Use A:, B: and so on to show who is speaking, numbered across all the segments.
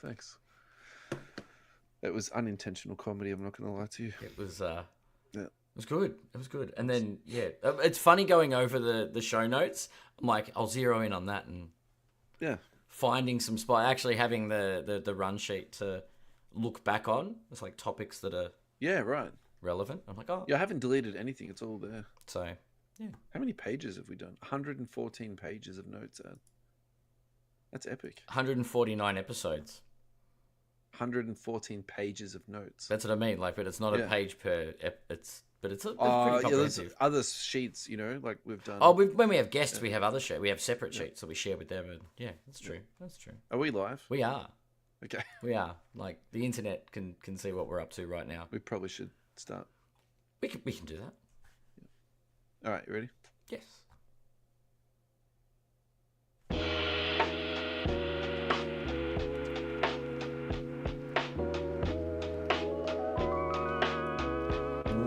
A: thanks. It was unintentional comedy. I'm not going to lie to you.
B: It was
A: Yeah.
B: it was good. It was good. And then it's funny going over the show notes. I'm like, I'll zero in on that and
A: Yeah.
B: finding some spot. Actually, having the run sheet to look back on. It's like topics that are
A: Yeah, right.
B: relevant. I'm like, oh,
A: Yeah, I haven't deleted anything. It's all there.
B: so yeah.
A: How many pages have we done? 114 pages of notes, Ad. That's epic.
B: 149 episodes.
A: 114 pages of notes.
B: That's what I mean. Like, but it's not a page per. It's pretty
A: There's
B: comprehensive.
A: other sheets, like we've done.
B: Oh, when we have guests, we have other sheets. We have separate sheets that we share with them. And yeah, that's true. That's true.
A: Are we live?
B: We are.
A: Okay.
B: We are. Like, the internet can see what we're up to right now.
A: We probably should start.
B: We can do that.
A: All right, you ready?
B: Yes.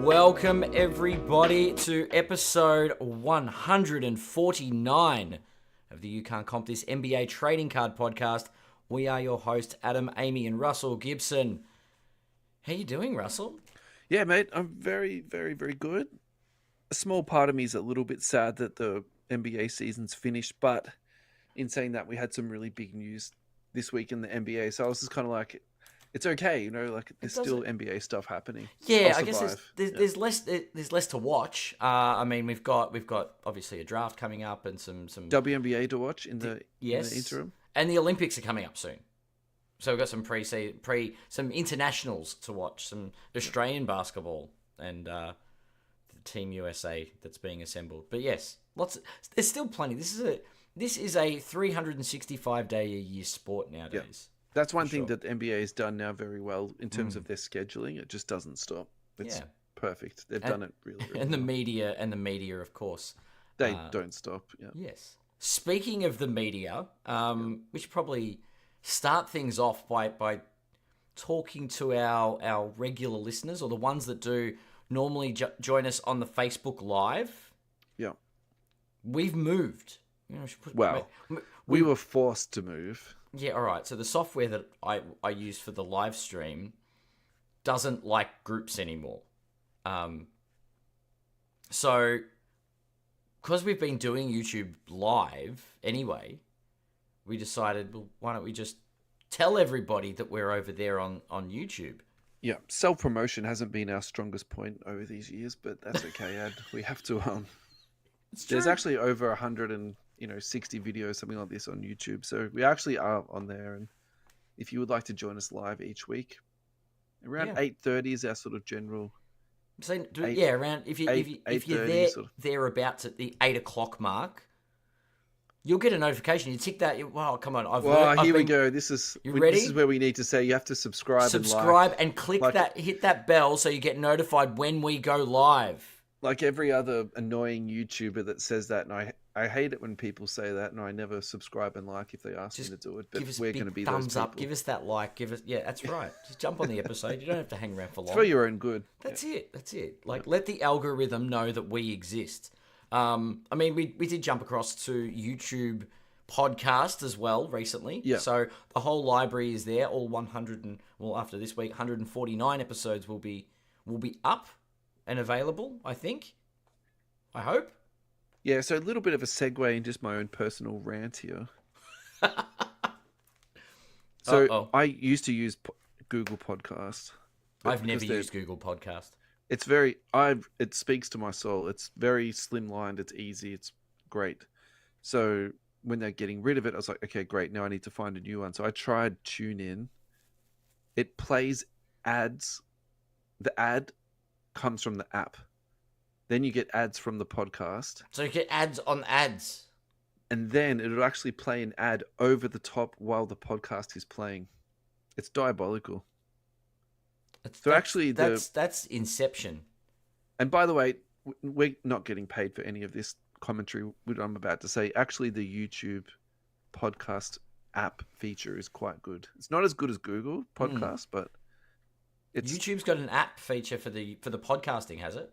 B: Welcome, everybody, to episode 149 of the You Can't Comp This NBA Trading Card Podcast. We are your hosts, Adam, Amy, and Russell Gibson. How you doing, Russell?
A: Yeah, mate, I'm very, very, very good. A small part of me is a little bit sad that the NBA season's finished, but in saying that, we had some really big news this week in the NBA, so I was just kind of like, it's okay, like there's still NBA stuff happening.
B: Yeah, I guess there's less to watch. I mean, we've got obviously a draft coming up and some
A: WNBA to watch in the interim,
B: and the Olympics are coming up soon. So we've got some some internationals to watch, some Australian basketball and the Team USA that's being assembled. But yes, there's still plenty. This is a 365-day-a-year sport nowadays.
A: Yeah. That's one thing that the NBA has done now very well in terms of their scheduling. It just doesn't stop. It's perfect. They've done it really, really
B: and
A: well.
B: the media, of course.
A: They don't stop. Yeah.
B: Yes. Speaking of the media, we should probably start things off by talking to our regular listeners, or the ones that do normally join us on the Facebook Live.
A: Yeah.
B: We've moved.
A: We were forced to move.
B: Yeah, all right. So the software that I use for the live stream doesn't like groups anymore. So because we've been doing YouTube live anyway, we decided, well, why don't we just tell everybody that we're over there on YouTube?
A: Yeah, self-promotion hasn't been our strongest point over these years, but that's okay, Ad. We have to... There's actually over 160 videos, something like this on YouTube. So we actually are on there. And if you would like to join us live each week, around 8:30 is our sort of general...
B: So, around... If you're there, thereabouts at the 8 o'clock mark, you'll get a notification. You tick that. Wow, come on.
A: Here we go. This is where we need to say you have to subscribe
B: and click that, hit that bell so you get notified when we go live.
A: Like every other annoying YouTuber that says that, and I hate it when people say that, and I never subscribe and like if they ask me to do it. But we're going to be
B: thumbs
A: those
B: up. Give us that like. That's right. Just jump on the episode. You don't have to hang around for long.
A: It's for your own good.
B: That's it. Like, let the algorithm know that we exist. I mean, we did jump across to YouTube podcast as well recently.
A: Yeah.
B: So the whole library is there. All after this week, 149 episodes will be up and available, I think. I hope.
A: Yeah, so a little bit of a segue in just my own personal rant here. So I used to use Google Podcast.
B: I've never used Google Podcast.
A: It's it speaks to my soul. It's very slimlined. It's easy. It's great. So when they're getting rid of it, I was like, okay, great. Now I need to find a new one. So I tried TuneIn. It plays ads. The ad comes from the app. Then you get ads from the podcast.
B: So you get ads on ads.
A: And then it'll actually play an ad over the top while the podcast is playing. It's diabolical.
B: That's Inception.
A: And by the way, we're not getting paid for any of this commentary what I'm about to say. Actually, the YouTube podcast app feature is quite good. It's not as good as Google Podcast, but
B: YouTube's got an app feature for the podcasting, has it?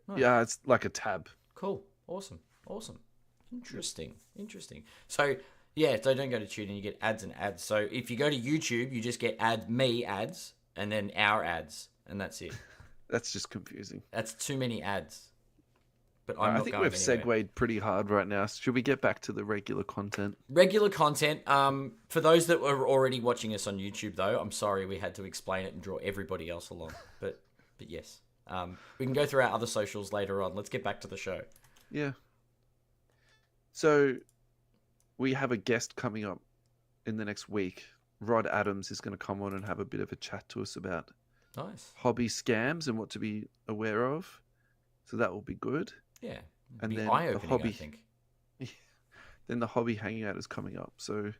A: Nice. Yeah, it's like a tab.
B: Cool. Awesome. Interesting. So Yeah, so don't go to TuneIn, you get ads and ads. So if you go to YouTube, you just get me ads and then our ads, and that's it.
A: That's just confusing.
B: That's too many ads. But
A: All
B: I'm
A: right, I
B: not
A: think
B: going
A: we've
B: anywhere.
A: segued pretty hard right now. Should we get back to the regular content?
B: Regular content. For those that were already watching us on YouTube, though, I'm sorry we had to explain it and draw everybody else along. But yes, we can go through our other socials later on. Let's get back to the show.
A: Yeah. So we have a guest coming up in the next week. Rod Adams is going to come on and have a bit of a chat to us about
B: Nice.
A: hobby scams and what to be aware of. So that will be good.
B: Yeah.
A: And
B: Be
A: then
B: eye-opening, I think.
A: then the hobby hangout is coming up. So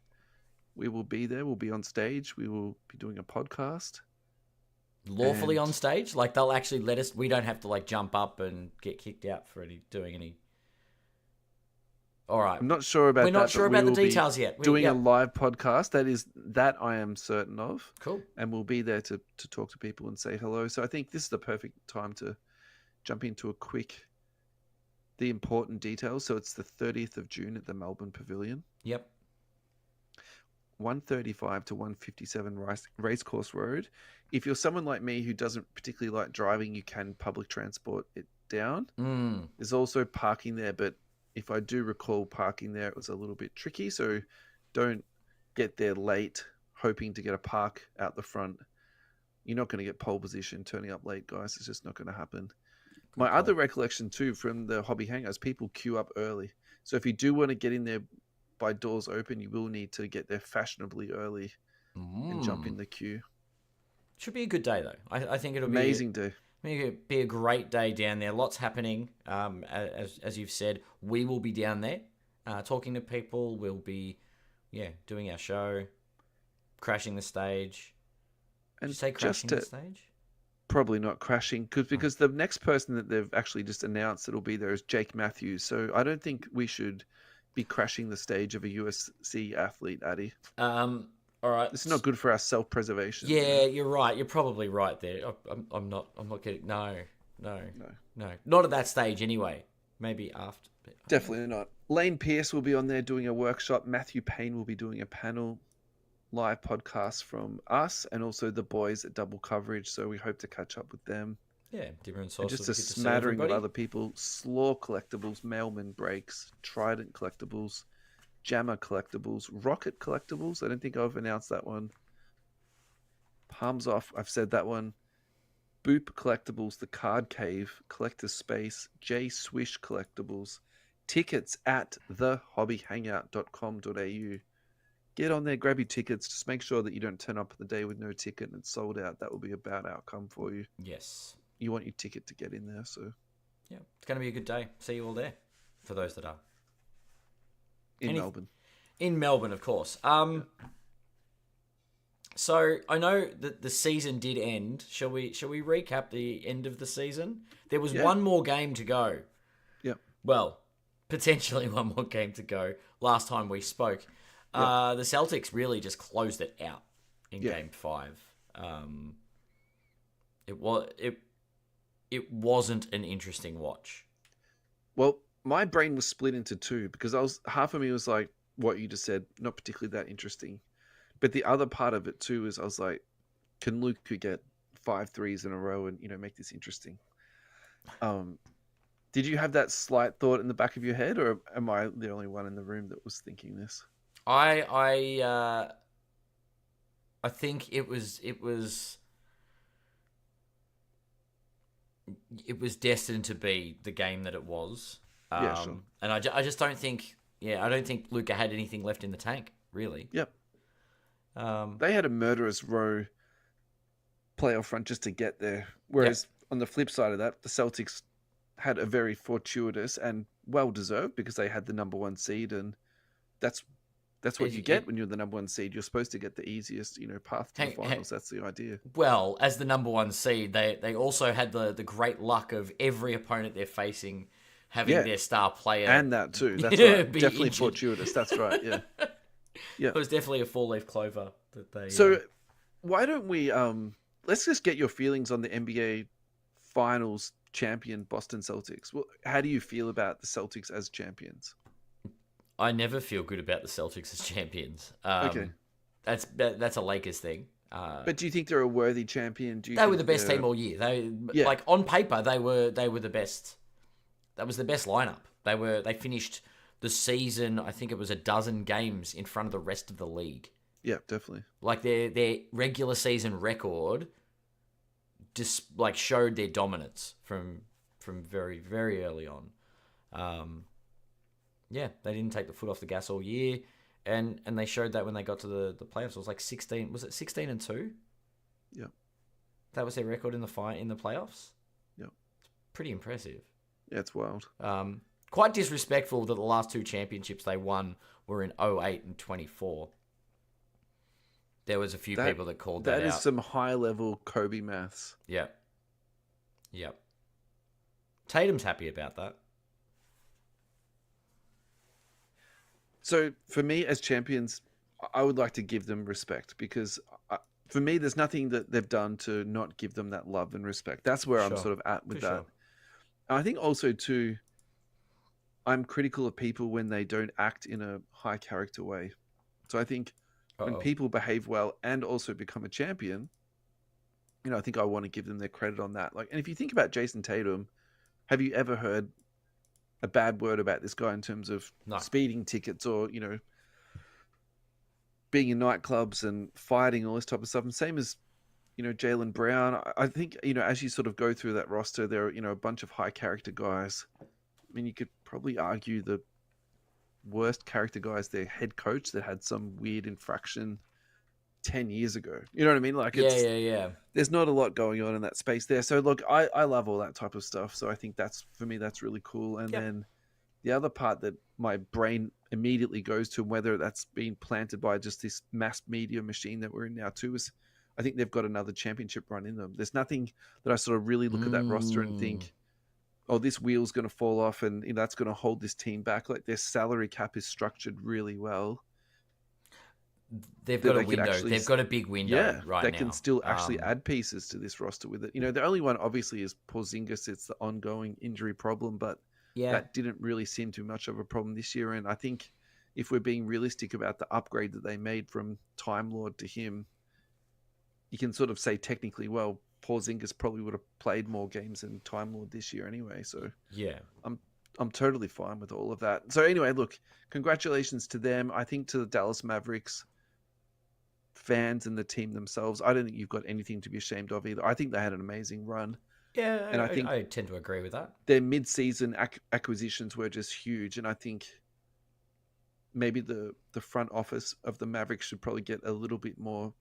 A: we will be there. We'll be on stage. We will be doing a podcast.
B: Lawfully
A: And
B: on stage? Like, they'll actually let us... We don't have to, like, jump up and get kicked out for doing any... All right.
A: I'm not sure about
B: We're not
A: that,
B: sure
A: but we
B: about the
A: will be
B: details yet.
A: doing a
B: Yep.
A: live podcast. That I am certain of.
B: Cool.
A: And we'll be there to talk to people and say hello. So I think this is the perfect time to jump into the important details. So it's the 30th of June at the Melbourne Pavilion.
B: Yep.
A: 135 to 157 Racecourse Road. If you're someone like me who doesn't particularly like driving, you can public transport it down. There's also parking there, but if I do recall parking there, it was a little bit tricky. So don't get there late hoping to get a park out the front. You're not going to get pole position turning up late, guys. It's just not going to happen. My other recollection too from the hobby hangouts, people queue up early. So if you do want to get in there by doors open, you will need to get there fashionably early and jump in the queue.
B: Should be a good day, though. I think it'll
A: Amazing day.
B: It'll be a great day down there. Lots happening. As you've said, we will be down there talking to people. We'll be, doing our show, crashing the stage. Did you say crashing the stage?
A: Probably not crashing, because the next person that they've actually just announced that'll be there is Jake Matthews. So I don't think we should be crashing the stage of a USC athlete, Addy.
B: All right.
A: It's not good for our self-preservation.
B: Yeah, you're right. You're probably right there. I'm not getting... No. Not at that stage anyway. Maybe after.
A: Definitely not. Lane Pierce will be on there doing a workshop. Matthew Payne will be doing a panel. Live podcast from us and also the boys at Double Coverage. So we hope to catch up with them.
B: Yeah, different
A: and
B: sources.
A: just a smattering of other people. Slaw Collectibles, Mailman Breaks, Trident Collectibles, Jammer Collectibles, Rocket Collectibles. I don't think I've announced that one. Palms Off, I've said that one. Boop Collectibles, The Card Cave, Collector's Space, J Swish Collectibles, tickets at thehobbyhangout.com.au. Get on there, grab your tickets. Just make sure that you don't turn up the day with no ticket and it's sold out. That will be a bad outcome for you.
B: Yes.
A: You want your ticket to get in there, so...
B: Yeah, it's going to be a good day. See you all there, for those that are.
A: In Melbourne.
B: In Melbourne, of course. So, I know that the season did end. Shall we recap the end of the season? There was one more game to go.
A: Yeah.
B: Well, potentially one more game to go. Last time we spoke. The Celtics really just closed it out in Game 5. It wasn't an interesting watch.
A: Well, my brain was split into two because half of me was like, what you just said, not particularly that interesting. But the other part of it too is I was like, can Luka get 5 threes in a row and, make this interesting? Did you have that slight thought in the back of your head, or am I the only one in the room that was thinking this?
B: I think it was destined to be the game that it was.
A: Sure.
B: And I just don't think, I don't think Luka had anything left in the tank, really.
A: Yep. They had a murderous row playoff run just to get there. Whereas on the flip side of that, the Celtics had a very fortuitous and well-deserved because they had the number 1 seed, and that's what you get when you're the number 1 seed. You're supposed to get the easiest, path to the finals. That's the idea.
B: Well, as the number 1 seed, they also had the great luck of every opponent they're facing having their star player.
A: And that too. That's right. Definitely
B: injured.
A: fortuitous. That's right. Yeah. Yeah.
B: It was definitely a 4-leaf clover that they...
A: So why don't we, let's just get your feelings on the NBA Finals champion Boston Celtics. Well, how do you feel about the Celtics as champions?
B: I never feel good about the Celtics as champions.
A: Okay.
B: That's a Lakers thing.
A: But do you think they're a worthy champion? Do you
B: They were
A: think
B: the best
A: they're
B: team all year. They
A: Yeah.
B: like on paper they were the best. That was the best lineup. They finished the season. I think it was a dozen games in front of the rest of the league.
A: Yeah, definitely.
B: Like their regular season record just like showed their dominance from very very early on. Yeah, they didn't take the foot off the gas all year, and they showed that when they got to the playoffs. It was like 16. Was it 16-2?
A: Yeah.
B: That was their record in the playoffs.
A: Yeah.
B: Pretty impressive.
A: Yeah, it's wild.
B: Quite disrespectful that the last two championships they won were in 08 and 24. There was a few people that called that out.
A: That is some high level Kobe maths.
B: Yep. Tatum's happy about that.
A: So for me, as champions, I would like to give them respect because for me, there's nothing that they've done to not give them that love and respect. That's where I'm sort of at with that.
B: Sure.
A: And I think also too, I'm critical of people when they don't act in a high character way. So I think when people behave well and also become a champion, I think I want to give them their credit on that. Like, and if you think about Jason Tatum, have you ever heard a bad word about this guy in terms of speeding tickets or, being in nightclubs and fighting, all this type of stuff? And same as, Jaylen Brown. I think, as you sort of go through that roster, there are, a bunch of high character guys. I mean, you could probably argue the worst character guy is their head coach that had some weird infraction 10 years ago. You know what I mean? Like,
B: yeah.
A: There's not a lot going on in that space there. So look, I love all that type of stuff. So I think for me, that's really cool. And then the other part that my brain immediately goes to, whether that's been planted by just this mass media machine that we're in now too, is I think they've got another championship run in them. There's nothing that I sort of really look at that roster and think, oh, this wheel's going to fall off and that's going to hold this team back. Like their salary cap is structured really well.
B: They've got a window. They've got a big window right now.
A: They can still actually add pieces to this roster with it. The only one obviously is Porzingis. It's the ongoing injury problem, but that didn't really seem to be much of a problem this year. And I think if we're being realistic about the upgrade that they made from Time Lord to him, you can sort of say technically, well, Porzingis probably would have played more games than Time Lord this year anyway. So I'm totally fine with all of that. So anyway, look, congratulations to them. I think to the Dallas Mavericks fans and the team themselves, I don't think you've got anything to be ashamed of either. I think they had an amazing run.
B: Yeah,
A: and I think
B: I tend to agree with that.
A: Their mid-season acquisitions were just huge, and I think maybe the front office of the Mavericks should probably get a little bit more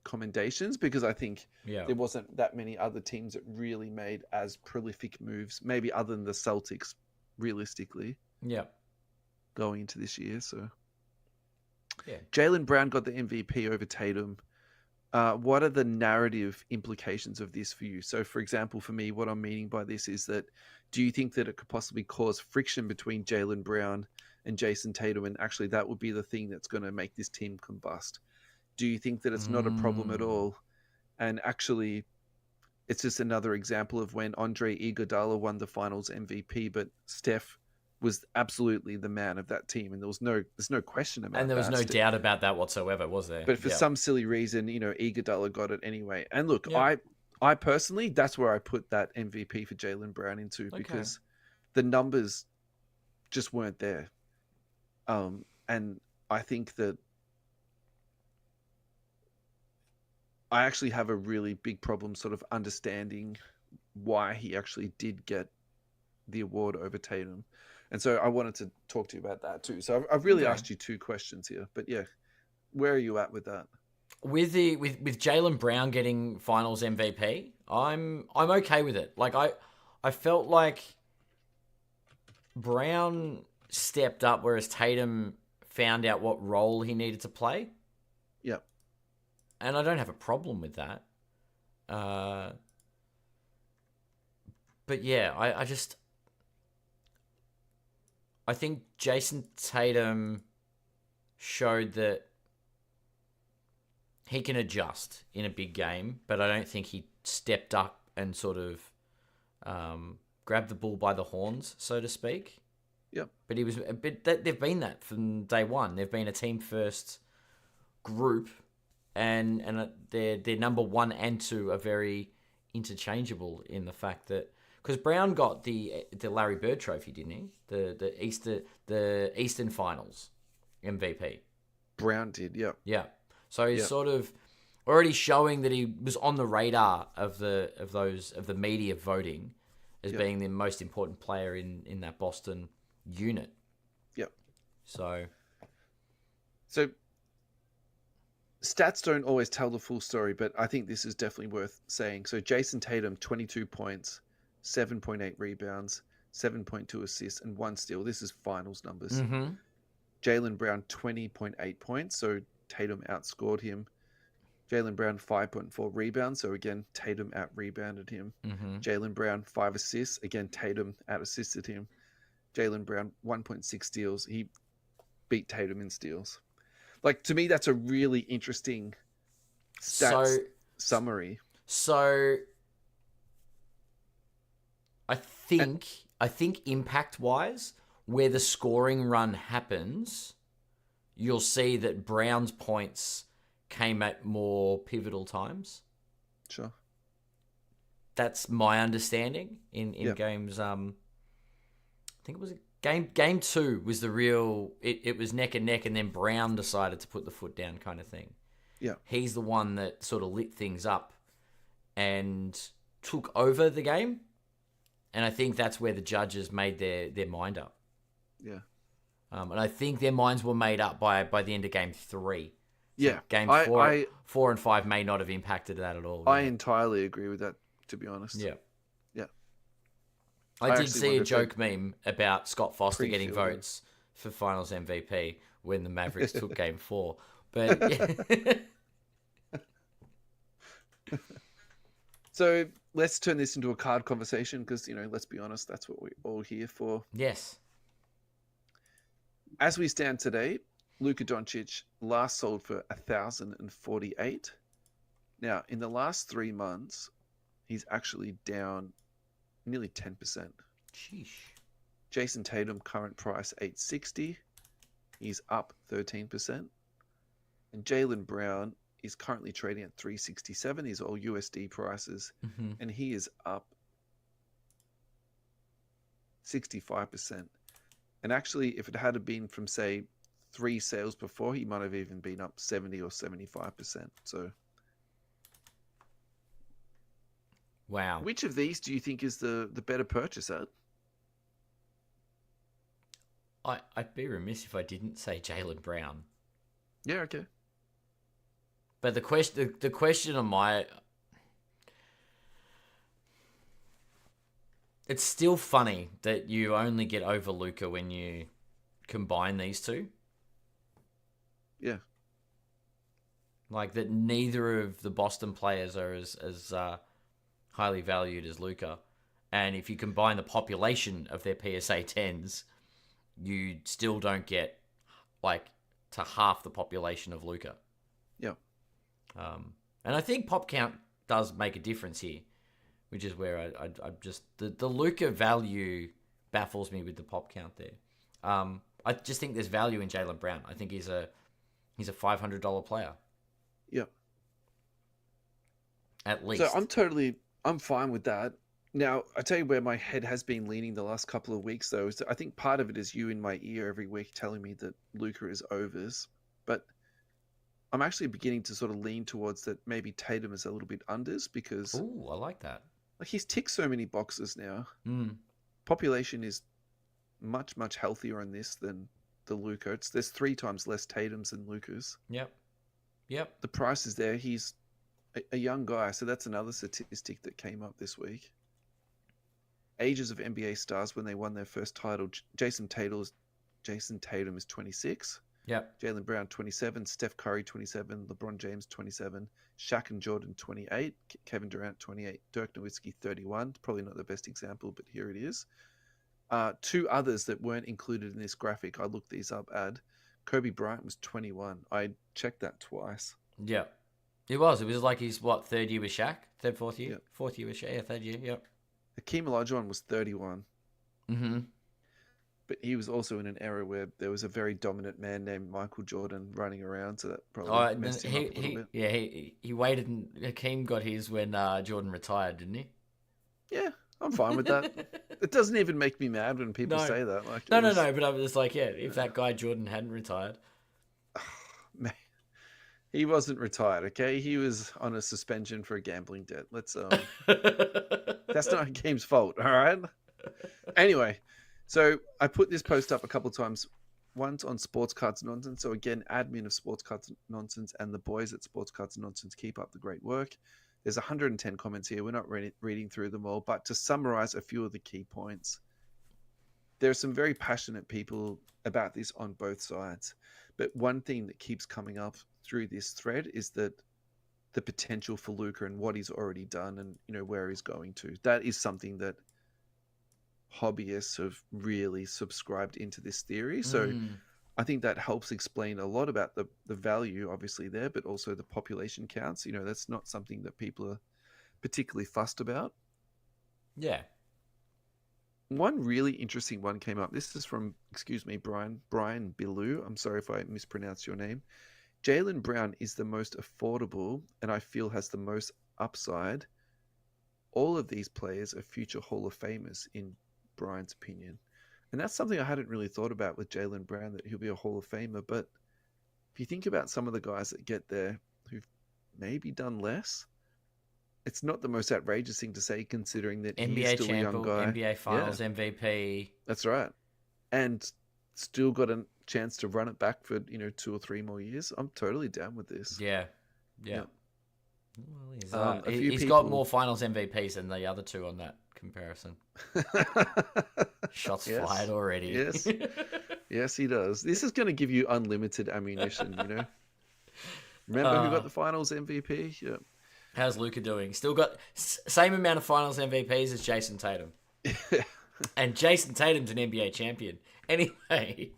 A: commendations, because I think there wasn't that many other teams that really made as prolific moves, maybe other than the Celtics, realistically. Going into this year, so Jaylen Brown got the MVP over Tatum. What are the narrative implications of this for you? So, for example, for me, what I'm meaning by this is that, do you think that it could possibly cause friction between Jaylen Brown and Jason Tatum, and actually that would be the thing that's going to make this team combust? Do you think that it's not a problem at all, and actually it's just another example of when Andre Iguodala won the Finals MVP, but Steph was absolutely the man of that team, and there's no question about that.
B: And there was no doubt about that whatsoever, was there?
A: But for some silly reason, Iguodala got it anyway. And look, I personally, that's where I put that MVP for Jaylen Brown into, because the numbers just weren't there. And I think that I actually have a really big problem sort of understanding why he actually did get the award over Tatum. And so I wanted to talk to you about that too. So I've really asked you two questions here, but where are you at with that?
B: With Jaylen Brown getting Finals MVP, I'm okay with it. Like I felt like Brown stepped up, whereas Tatum found out what role he needed to play.
A: Yep.
B: And I don't have a problem with that. But yeah, I think Jason Tatum showed that he can adjust in a big game, but I don't think he stepped up and sort of grabbed the bull by the horns, so to speak.
A: Yep.
B: But he was a bit. They've been that from day one. They've been a team first group, and their number one and two are very interchangeable in the fact that because Brown got the Larry Bird Trophy, didn't he? The Eastern Finals MVP.
A: Brown did. Yep.
B: Yeah. So he's
A: Yep.
B: sort of already showing that he was on the radar of the media voting as
A: Yep.
B: being the most important player in that Boston unit.
A: Yep.
B: So
A: So stats don't always tell the full story, but I think this is definitely worth saying. So Jason Tatum, 22 points, 7.8 rebounds, 7.2 assists, and 1 steal. This is finals numbers.
B: mm-hmm.
A: Jaylen Brown, 20.8 points. So Tatum outscored him. Jaylen Brown, 5.4 rebounds. So again, Tatum out-rebounded him.
B: Mm-hmm.
A: Jaylen Brown, 5 assists. Again, Tatum out-assisted him. Jaylen Brown, 1.6 steals. He beat Tatum in steals. Like, to me, that's a really interesting stats summary.
B: So I think impact wise, where the scoring run happens, you'll see that Brown's points came at more pivotal times.
A: Sure.
B: That's my understanding in games. I think it was game 2 was the real. It was neck and neck, and then Brown decided to put the foot down, kind of thing.
A: Yeah.
B: He's the one that sort of lit things up and took over the game, and I think that's where the judges made their mind up.
A: Yeah.
B: And I think their minds were made up by the end of game 3.
A: Yeah.
B: Game 4 and 5 may not have impacted that at all.
A: I entirely agree with that, to be honest.
B: Yeah.
A: Yeah.
B: I did
A: actually
B: see a
A: wonder if
B: joke meme about Scott Foster getting
A: Pre-fielded.
B: votes for Finals MVP when the Mavericks took game 4. But yeah.
A: So let's turn this into a card conversation because, let's be honest, that's what we're all here for.
B: Yes.
A: As we stand today, Luka Doncic last sold for 1,048. Now, in the last 3 months, he's actually down nearly 10%.
B: Sheesh.
A: Jason Tatum, current price 860. He's up 13%. And Jaylen Brown is currently trading at 367. These are all USD prices.
B: Mm-hmm.
A: And he is up 65%. And actually, if it had been from, say, 3 sales before, he might have even been up 70 or 75%. So,
B: Wow.
A: which of these do you think is the better purchase, Ed?
B: I'd be remiss if I didn't say Jaylen Brown.
A: Yeah, okay.
B: But the question on my... It's still funny that you only get over Luka when you combine these two.
A: Yeah.
B: Like that neither of the Boston players are as highly valued as Luka. And if you combine the population of their PSA 10s, you still don't get like to half the population of Luka.
A: Yeah.
B: And I think pop count does make a difference here, which is where I just the Luka value baffles me with the pop count there. I just think there's value in Jaylen Brown. I think he's a $500 player.
A: Yeah.
B: At least.
A: So I'm fine with that. Now, I tell you where my head has been leaning the last couple of weeks, though, is that I think part of it is you in my ear every week telling me that Luka is overs, but I'm actually beginning to sort of lean towards that maybe Tatum is a little bit unders because
B: Ooh, I like that.
A: like he's ticked so many boxes now.
B: Mm.
A: Population is much, much healthier on this than the Luka. There's 3 times less Tatums than Lukas.
B: Yep.
A: The price is there. He's a young guy, so that's another statistic that came up this week. Ages of NBA stars when they won their first title. Jason Tatum is 26.
B: Yep.
A: Jaylen Brown 27. Steph Curry 27. LeBron James 27. Shaq and Jordan 28. Kevin Durant 28. Dirk Nowitzki 31. Probably not the best example, but here it is. 2 others that weren't included in this graphic. I looked these up. Kobe Bryant was 21. I checked that twice.
B: Yep. It was like his, third year with Shaq? Fourth year?
A: Yep.
B: Fourth year with Shaq? Yeah, third year, yep.
A: Hakeem Olajuwon was 31.
B: Mm-hmm.
A: but he was also in an era where there was a very dominant man named Michael Jordan running around, so that
B: Oh,
A: probably
B: then
A: messed him up a little bit.
B: he waited and Hakeem got his when Jordan retired, didn't he?
A: Yeah, I'm fine with that. It doesn't even make me mad when people
B: No,
A: say that. Like it
B: no, no,
A: was,
B: no. But I was just like, yeah, if that guy Jordan hadn't retired,
A: man, he wasn't retired. Okay, he was on a suspension for a gambling debt. That's not Hakeem's fault. All right. Anyway, so I put this post up a couple of times. Once on Sports Cards Nonsense. So again, admin of Sports Cards Nonsense and the boys at Sports Cards Nonsense keep up the great work. There's 110 comments here. We're not reading through them all, but to summarize a few of the key points, there are some very passionate people about this on both sides. But one thing that keeps coming up through this thread is that the potential for Luca and what he's already done and where he's going to. That is something that hobbyists have really subscribed into this theory. So
B: mm,
A: I think that helps explain a lot about the value, obviously, there, but also the population counts. That's not something that people are particularly fussed about.
B: yeah.
A: One really interesting one came up. This is from, excuse me, Brian Billu. I'm sorry if I mispronounced your name. Jaylen Brown is the most affordable and I feel has the most upside. All of these players are future Hall of Famers, in Brian's opinion. And that's something I hadn't really thought about with Jaylen Brown, that he'll be a Hall of Famer. But if you think about some of the guys that get there who've maybe done less, it's not the most outrageous thing to say, considering that he is
B: NBA
A: still a young
B: champion,
A: guy.
B: NBA
A: Yeah,
B: Finals MVP.
A: that's right. And still got a chance to run it back for, 2 or 3 more years. I'm totally down with this.
B: Yeah, yeah.
A: Yeah.
B: Well,
A: A few
B: he's got
A: people.
B: more Finals MVPs than the other two on that comparison. Shots
A: Yes.
B: fired already.
A: Yes. Yes, he does. This is going to give you unlimited ammunition. Remember who got the finals MVP? Yeah.
B: How's Luca doing? Still got same amount of Finals MVPs as Jason Tatum, and Jason Tatum's an NBA champion. Anyway,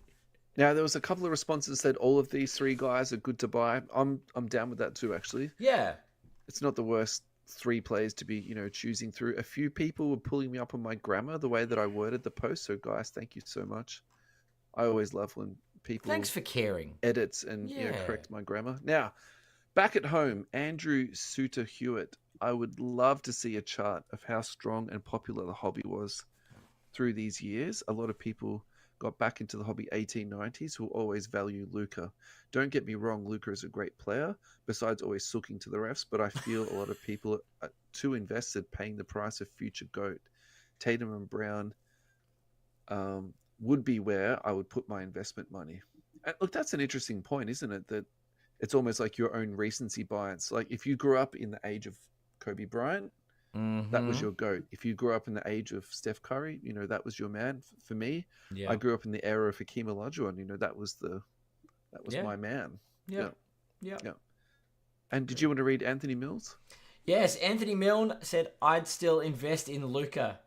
A: Now there was a couple of responses that said all of these three guys are good to buy. I'm down with that too, actually.
B: yeah,
A: It's not the worst three players to be, choosing through. A few people were pulling me up on my grammar, the way that I worded the post. So guys, thank you so much. I always love when people
B: thanks for caring.
A: edits and
B: Yeah.
A: correct my grammar. Now, back at home, Andrew Suter Hewitt. I would love to see a chart of how strong and popular the hobby was through these years. A lot of people got back into the hobby 1890s who always value Luca. Don't get me wrong, Luca is a great player, besides always sooking to the refs, but I feel a lot of people are too invested paying the price of future GOAT. Tatum and Brown would be where I would put my investment money. And look, that's an interesting point, isn't it? That it's almost like your own recency bias. Like if you grew up in the age of Kobe Bryant, that was
B: Mm-hmm.
A: your GOAT. If you grew up in the age of Steph Curry, that was your man. For me,
B: Yeah.
A: I grew up in the era of Hakeem Olajuwon. That was
B: Yeah.
A: my man.
B: Yeah.
A: Yeah,
B: Yeah.
A: yeah. And did you want to read Anthony Mills?
B: Yes, Anthony Milne said, "I'd still invest in Luca.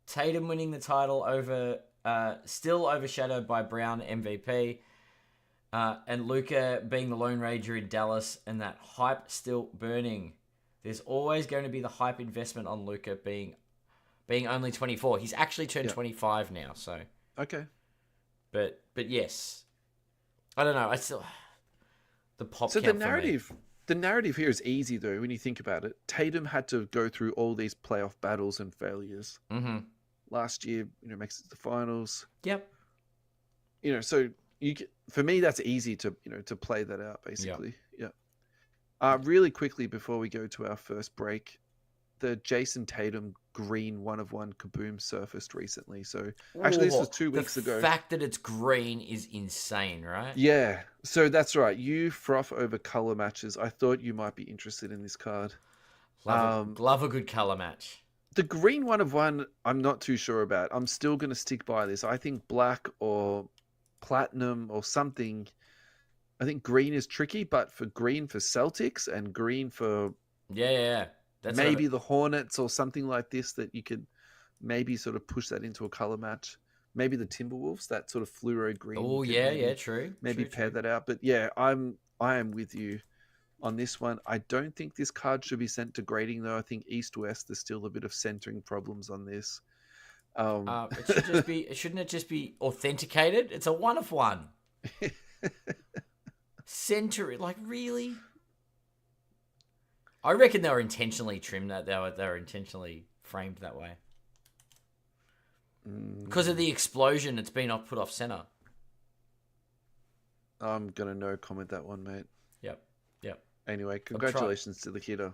B: Tatum winning the title over, still overshadowed by Brown MVP, and Luca being the Lone Ranger in Dallas, and that hype still burning. There's always going to be the hype investment on Luca being only 24. He's actually turned
A: Yeah.
B: 25 now, so
A: Okay.
B: but yes, I don't know. I still the pop
A: So
B: count for me.
A: the narrative here is easy though when you think about it. Tatum had to go through all these playoff battles and failures.
B: Mm-hmm.
A: Last year, makes it to the finals.
B: Yep.
A: So for me that's easy to to play that out basically. Yeah. Really quickly before we go to our first break, the Jason Tatum green 1 of 1 Kaboom surfaced recently. So actually, this was 2 weeks ago.
B: The fact that it's green is insane, right?
A: Yeah, so that's right. You froth over color matches. I thought you might be interested in this card.
B: Love a good color match.
A: The green 1 of 1, I'm not too sure about. I'm still going to stick by this. I think black or platinum or something. I think green is tricky, but for green for Celtics and green for
B: Yeah. That's
A: maybe the Hornets or something like this, that you could maybe sort of push that into a color match. Maybe the Timberwolves, that sort of fluoro green.
B: Oh
A: you could
B: yeah, true.
A: maybe
B: True,
A: pair
B: true.
A: that out. But yeah, I am with you on this one. I don't think this card should be sent to grading though. I think East West there's still a bit of centering problems on this.
B: It should just be. Shouldn't it just be authenticated? It's a 1 of 1. Center, like, really? I reckon they were intentionally trimmed that. They were intentionally framed that way because of the explosion. It's been put off center.
A: I'm gonna no comment that one, mate.
B: Yep.
A: Anyway, congratulations to the hitter.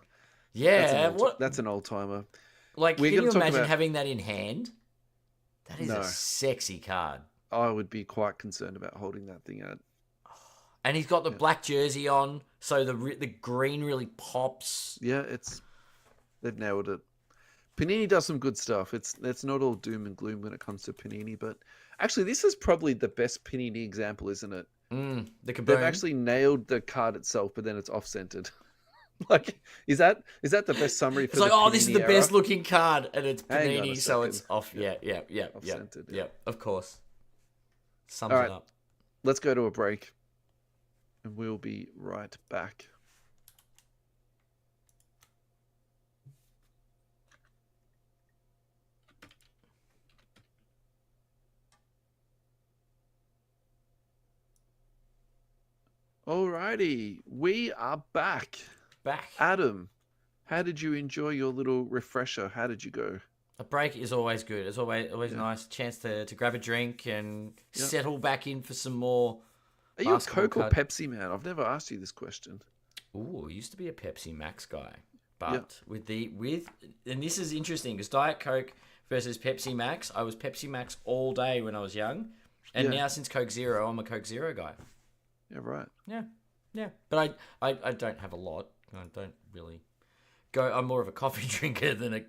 B: Yeah,
A: that's an old timer.
B: Like, can you imagine having that in hand? That is a sexy card.
A: I would be quite concerned about holding that thing out.
B: And he's got the black jersey on, so the green really pops.
A: Yeah, they've nailed it. Panini does some good stuff. It's not all doom and gloom when it comes to Panini, but actually, this is probably the best Panini example, isn't it?
B: The kaboom.
A: They've actually nailed the card itself, but then it's off-centered. Like, is that the best summary for
B: it's like,
A: Panini
B: this is the
A: era?
B: best looking card, and it's Panini, so it's off. Yeah.
A: Off-centered,
B: Yeah, of course. Sums
A: All
B: it
A: right,
B: up.
A: let's go to a break, and we'll be right back. Alrighty, we are back. Adam, how did you enjoy your little refresher? How did you go?
B: A break is always good. It's always nice. Chance to grab a drink and settle back in for some more.
A: Are you a Coke or Pepsi man? I've never asked you this question.
B: Ooh, I used to be a Pepsi Max guy. But and this is interesting because Diet Coke versus Pepsi Max, I was Pepsi Max all day when I was young. And now since Coke Zero, I'm a Coke Zero guy.
A: Yeah, right.
B: Yeah. But I don't have a lot. I don't really go. I'm more of a coffee drinker than a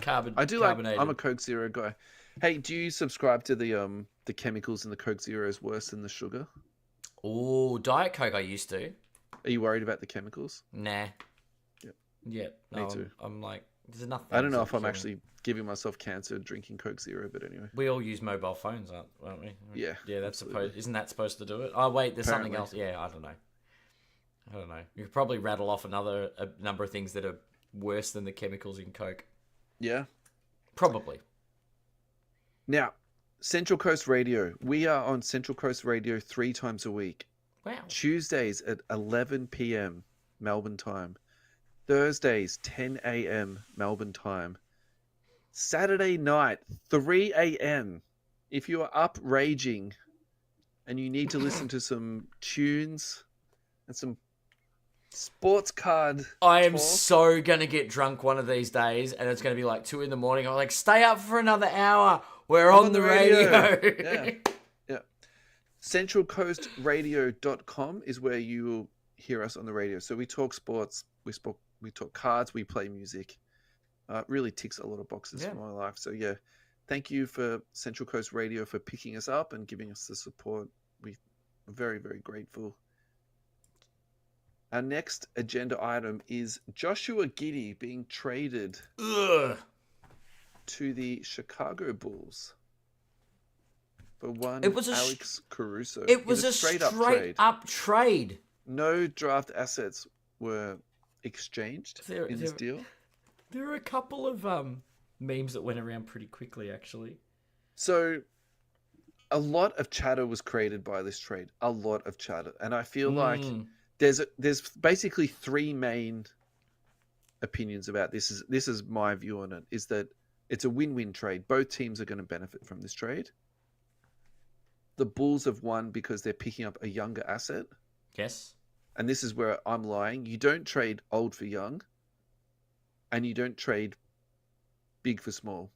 B: carbonated.
A: I do carbonated. I'm a Coke Zero guy. Hey, do you subscribe to the chemicals in the Coke Zero is worse than the sugar?
B: Oh, Diet Coke I used to.
A: Are you worried about the chemicals?
B: Nah.
A: Yeah.
B: No,
A: Me too.
B: I'm like, there's nothing.
A: I don't know if I'm actually giving myself cancer drinking Coke Zero, but anyway.
B: We all use mobile phones, aren't we?
A: Yeah.
B: Yeah, that's supposed. Isn't that supposed to do it? Oh wait, there's something else. Yeah, I don't know. You could probably rattle off a number of things that are worse than the chemicals in Coke.
A: Yeah.
B: Probably.
A: Now, Central Coast Radio. We are on Central Coast Radio 3 times a week.
B: Wow.
A: Tuesdays at 11 p.m. Melbourne time. Thursdays 10 a.m. Melbourne time. Saturday night 3 a.m. If you are up raging and you need to listen to some tunes and some sports card
B: I am so gonna get drunk one of these days, and it's gonna be like 2 a.m. I'm like, stay up for another hour. We're on the radio.
A: Yeah. CentralCoastRadio.com is where you will hear us on the radio. So we talk sports, we talk cards, we play music. It really ticks a lot of boxes for my life. So yeah, thank you for Central Coast Radio for picking us up and giving us the support. We're very, very grateful. Our next agenda item is Joshua Giddey being traded to the Chicago Bulls for Alex Caruso.
B: It was a straight up trade.
A: No draft assets were exchanged in this deal.
B: There are a couple of memes that went around pretty quickly, actually.
A: So a lot of chatter was created by this trade. A lot of chatter. And I feel like there's basically 3 main opinions about this. This is my view on it, is that it's a win-win trade. Both teams are going to benefit from this trade. The Bulls have won because they're picking up a younger asset.
B: Yes.
A: And this is where I'm lying. You don't trade old for young, and you don't trade big for small.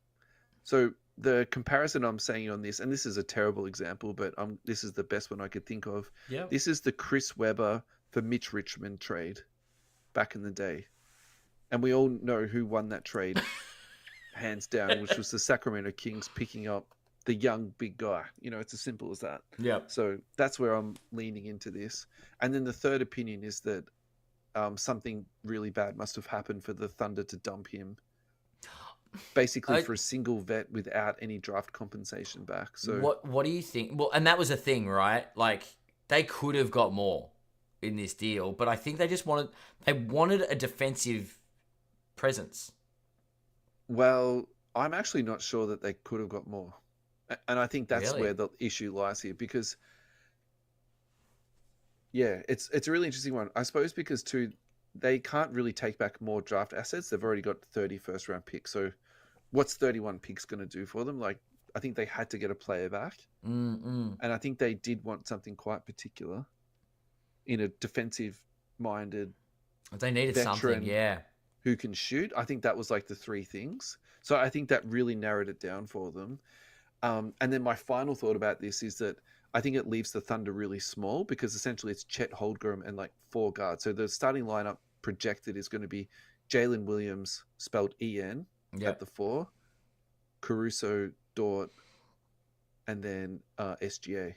A: So the comparison I'm saying on this, and this is a terrible example, but this is the best one I could think of.
B: Yeah.
A: This is the Chris Webber for Mitch Richmond trade back in the day. And we all know who won that trade, hands down, which was the Sacramento Kings picking up the young big guy. It's as simple as that.
B: Yeah.
A: So that's where I'm leaning into this. And then the third opinion is that something really bad must have happened for the Thunder to dump him, basically for a single vet without any draft compensation back. So
B: what do you think? Well, and that was a thing, right? Like, they could have got more in this deal, but I think they just wanted a defensive presence.
A: Well, I'm actually not sure that they could have got more. And I think that's where
B: Really?
A: the issue lies here because yeah, it's a really interesting one. I suppose because too they can't really take back more draft assets. They've already got 30 first round picks. So what's 31 picks going to do for them? Like I think they had to get a player back.
B: Mm-mm.
A: And I think they did want something quite particular in a defensive minded
B: They needed something,
A: veteran
B: yeah.
A: who can shoot. I think that was like the three things. So I think that really narrowed it down for them. And then my final thought about this is that I think it leaves the Thunder really small because essentially it's Chet Holdgren and like four guards. So the starting lineup projected is going to be Jalen Williams, spelled EN, at
B: Yep.
A: the four, Caruso, Dort, and then SGA,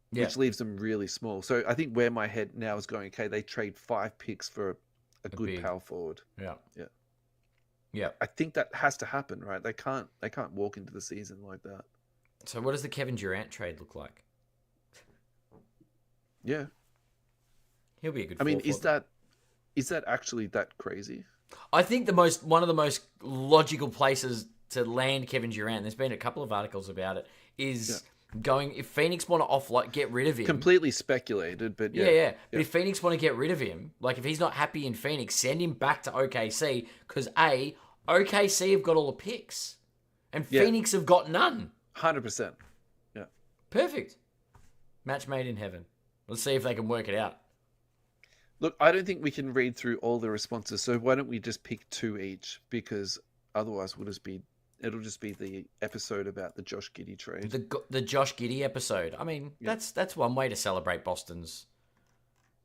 A: which
B: Yep.
A: leaves them really small. So I think where my head now is going, okay, they trade 5 picks for a
B: A
A: good
B: big.
A: power forward.
B: Yeah.
A: Yeah.
B: Yep.
A: I think that has to happen, right? They can't walk into the season like that.
B: So what does the Kevin Durant trade look like?
A: Yeah.
B: He'll be a good
A: I mean,
B: four for them.
A: is that actually that crazy?
B: I think one of the most logical places to land Kevin Durant, there's been a couple of articles about it,
A: Yeah.
B: is going if Phoenix want to offload get rid of him.
A: Completely speculated, but
B: Yeah,
A: yeah.
B: yeah. But
A: Yeah.
B: if Phoenix want to get rid of him, like if he's not happy in Phoenix, send him back to OKC because OKC have got all the picks and
A: Yeah.
B: Phoenix have got none.
A: 100%. Yeah.
B: Perfect. Match made in heaven. Let's see if they can work it out.
A: Look, I don't think we can read through all the responses, so why don't we just pick two each? Because otherwise it'll just be the episode about the Josh Giddey trade.
B: The Josh Giddey episode. I mean,
A: Yeah.
B: that's one way to celebrate Boston's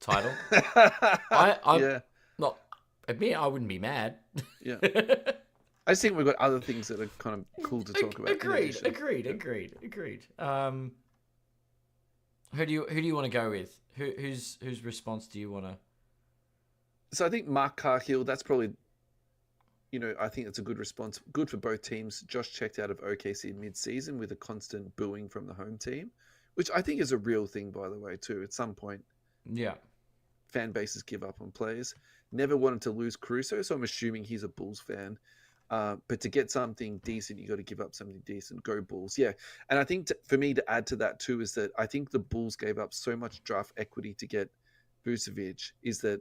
B: title. I'm
A: Yeah.
B: not admit I wouldn't be mad.
A: Yeah. I just think we've got other things that are kind of cool to talk about. in
B: Agreed,
A: addition.
B: agreed,
A: Yeah.
B: agreed. Who do you want to go with? Whose response do you want to?
A: So I think Mark Cargill, that's probably, I think it's a good response. Good for both teams. Josh checked out of OKC mid-season with a constant booing from the home team, which I think is a real thing, by the way, too. At some point,
B: Yeah,
A: fan bases give up on players. Never wanted to lose Caruso, so I'm assuming he's a Bulls fan. But to get something decent, you got to give up something decent. Go Bulls, yeah. And I think for me to add to that too is that I think the Bulls gave up so much draft equity to get Vucevic. Is that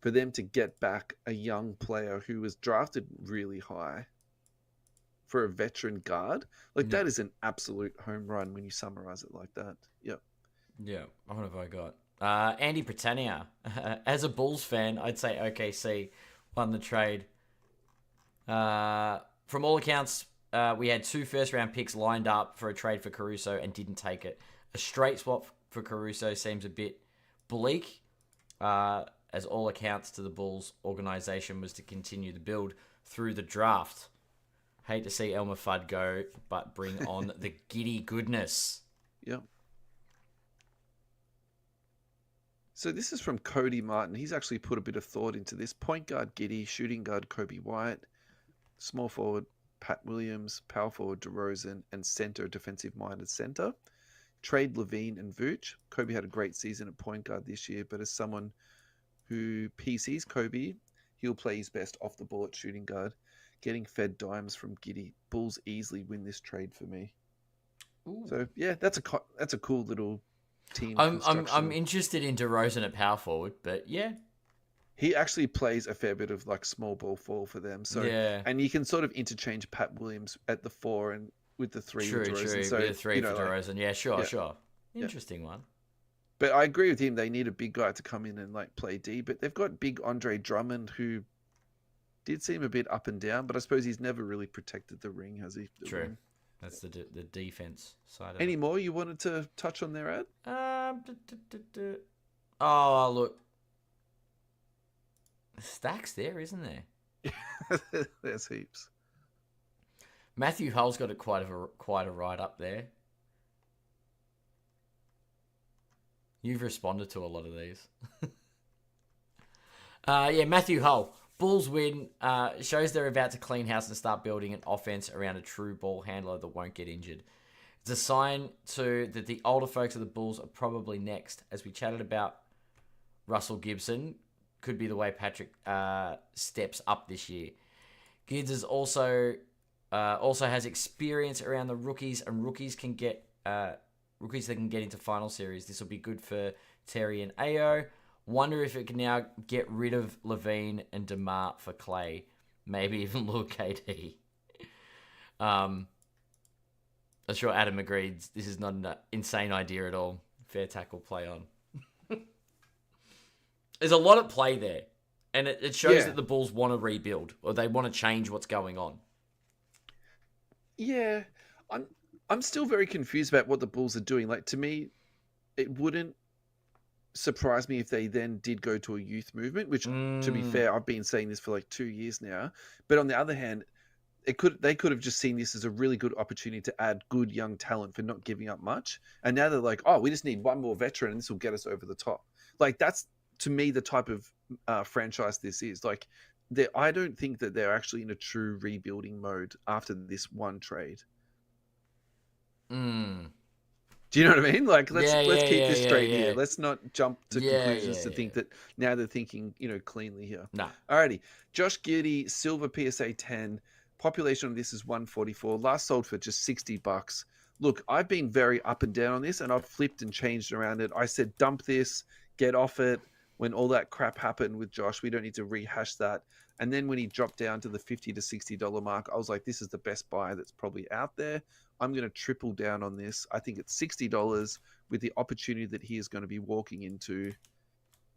A: for them to get back a young player who was drafted really high for a veteran guard, like
B: yeah,
A: that is an absolute home run when you summarize it like that. Yep.
B: yeah. What have I got? Andy Britannia. As a Bulls fan, I'd say OKC won the trade. From all accounts, we had 2 first-round picks lined up for a trade for Caruso and didn't take it. A straight swap for Caruso seems a bit bleak, as all accounts to the Bulls organization was to continue the build through the draft. Hate to see Elmer Fudd go, but bring on the giddy goodness.
A: Yep. So this is from Cody Martin. He's actually put a bit of thought into this. Point guard Giddey, shooting guard Kobe White, small forward Pat Williams, power forward DeRozan, and center defensive-minded center. Trade Levine and Vooch. Kobe had a great season at point guard this year, but as someone who PCs Kobe, he'll play his best off the ball at shooting guard. Getting fed dimes from Giddey. Bulls easily win this trade for me.
B: Ooh.
A: So yeah, that's a cool little team
B: I'm
A: construction.
B: interested in DeRozan at power forward, but yeah,
A: He actually plays a fair bit of like small ball four for them. So
B: yeah,
A: and you can sort of interchange Pat Williams at the 4 and with the 3
B: true,
A: with DeRozan.
B: true.
A: So
B: With a 3 for
A: like,
B: DeRozan, yeah, sure,
A: yeah,
B: sure.
A: yeah.
B: Interesting one.
A: But I agree with him. They need a big guy to come in and like play D. But they've got big Andre Drummond, who did seem a bit up and down. But I suppose he's never really protected the ring, has he? The
B: True.
A: rim.
B: That's the defense side of
A: Any
B: it.
A: more you wanted to touch on their ad?
B: Oh, look. Stacks there, isn't there?
A: There's heaps.
B: Matthew Hull's got quite a ride up there. You've responded to a lot of these. Yeah, Matthew Hull. Bulls win. Shows they're about to clean house and start building an offense around a true ball handler that won't get injured. It's a sign that the older folks of the Bulls are probably next. As we chatted about, Russell Gibson could be the way Patrick steps up this year. Gids is also Also has experience around the rookies, and rookies that can get into final series. This will be good for Terry and Ao. Wonder if it can now get rid of Levine and DeMar for Clay. Maybe even Lure KD. I'm sure Adam agrees this is not an insane idea at all. Fair tackle, play on. There's a lot at play there. And it shows that the Bulls want to rebuild, or they want to change what's going on.
A: Yeah. I'm still very confused about what the Bulls are doing. Like, to me, it wouldn't surprise me if they then did go to a youth movement, which, to be fair, I've been saying this for like 2 years now. But on the other hand, they could have just seen this as a really good opportunity to add good young talent for not giving up much. And now they're like, oh, we just need one more veteran and this will get us over the top. Like, that's, to me, the type of franchise this is. Like, I don't think that they're actually in a true rebuilding mode after this one trade. Do you know what I mean? Like, let's keep this straight here. Let's not jump to conclusions to think that now they're thinking, cleanly here.
B: No.
A: Alrighty. Josh Giddey, silver PSA 10. Population on this is 144. Last sold for just $60. Look, I've been very up and down on this, and I've flipped and changed around it. I said, dump this, get off it. When all that crap happened with Josh, we don't need to rehash that. And then when he dropped down to the $50 to $60 mark, I was like, this is the best buy that's probably out there. I'm going to triple down on this. I think it's $60 with the opportunity that he is going to be walking into.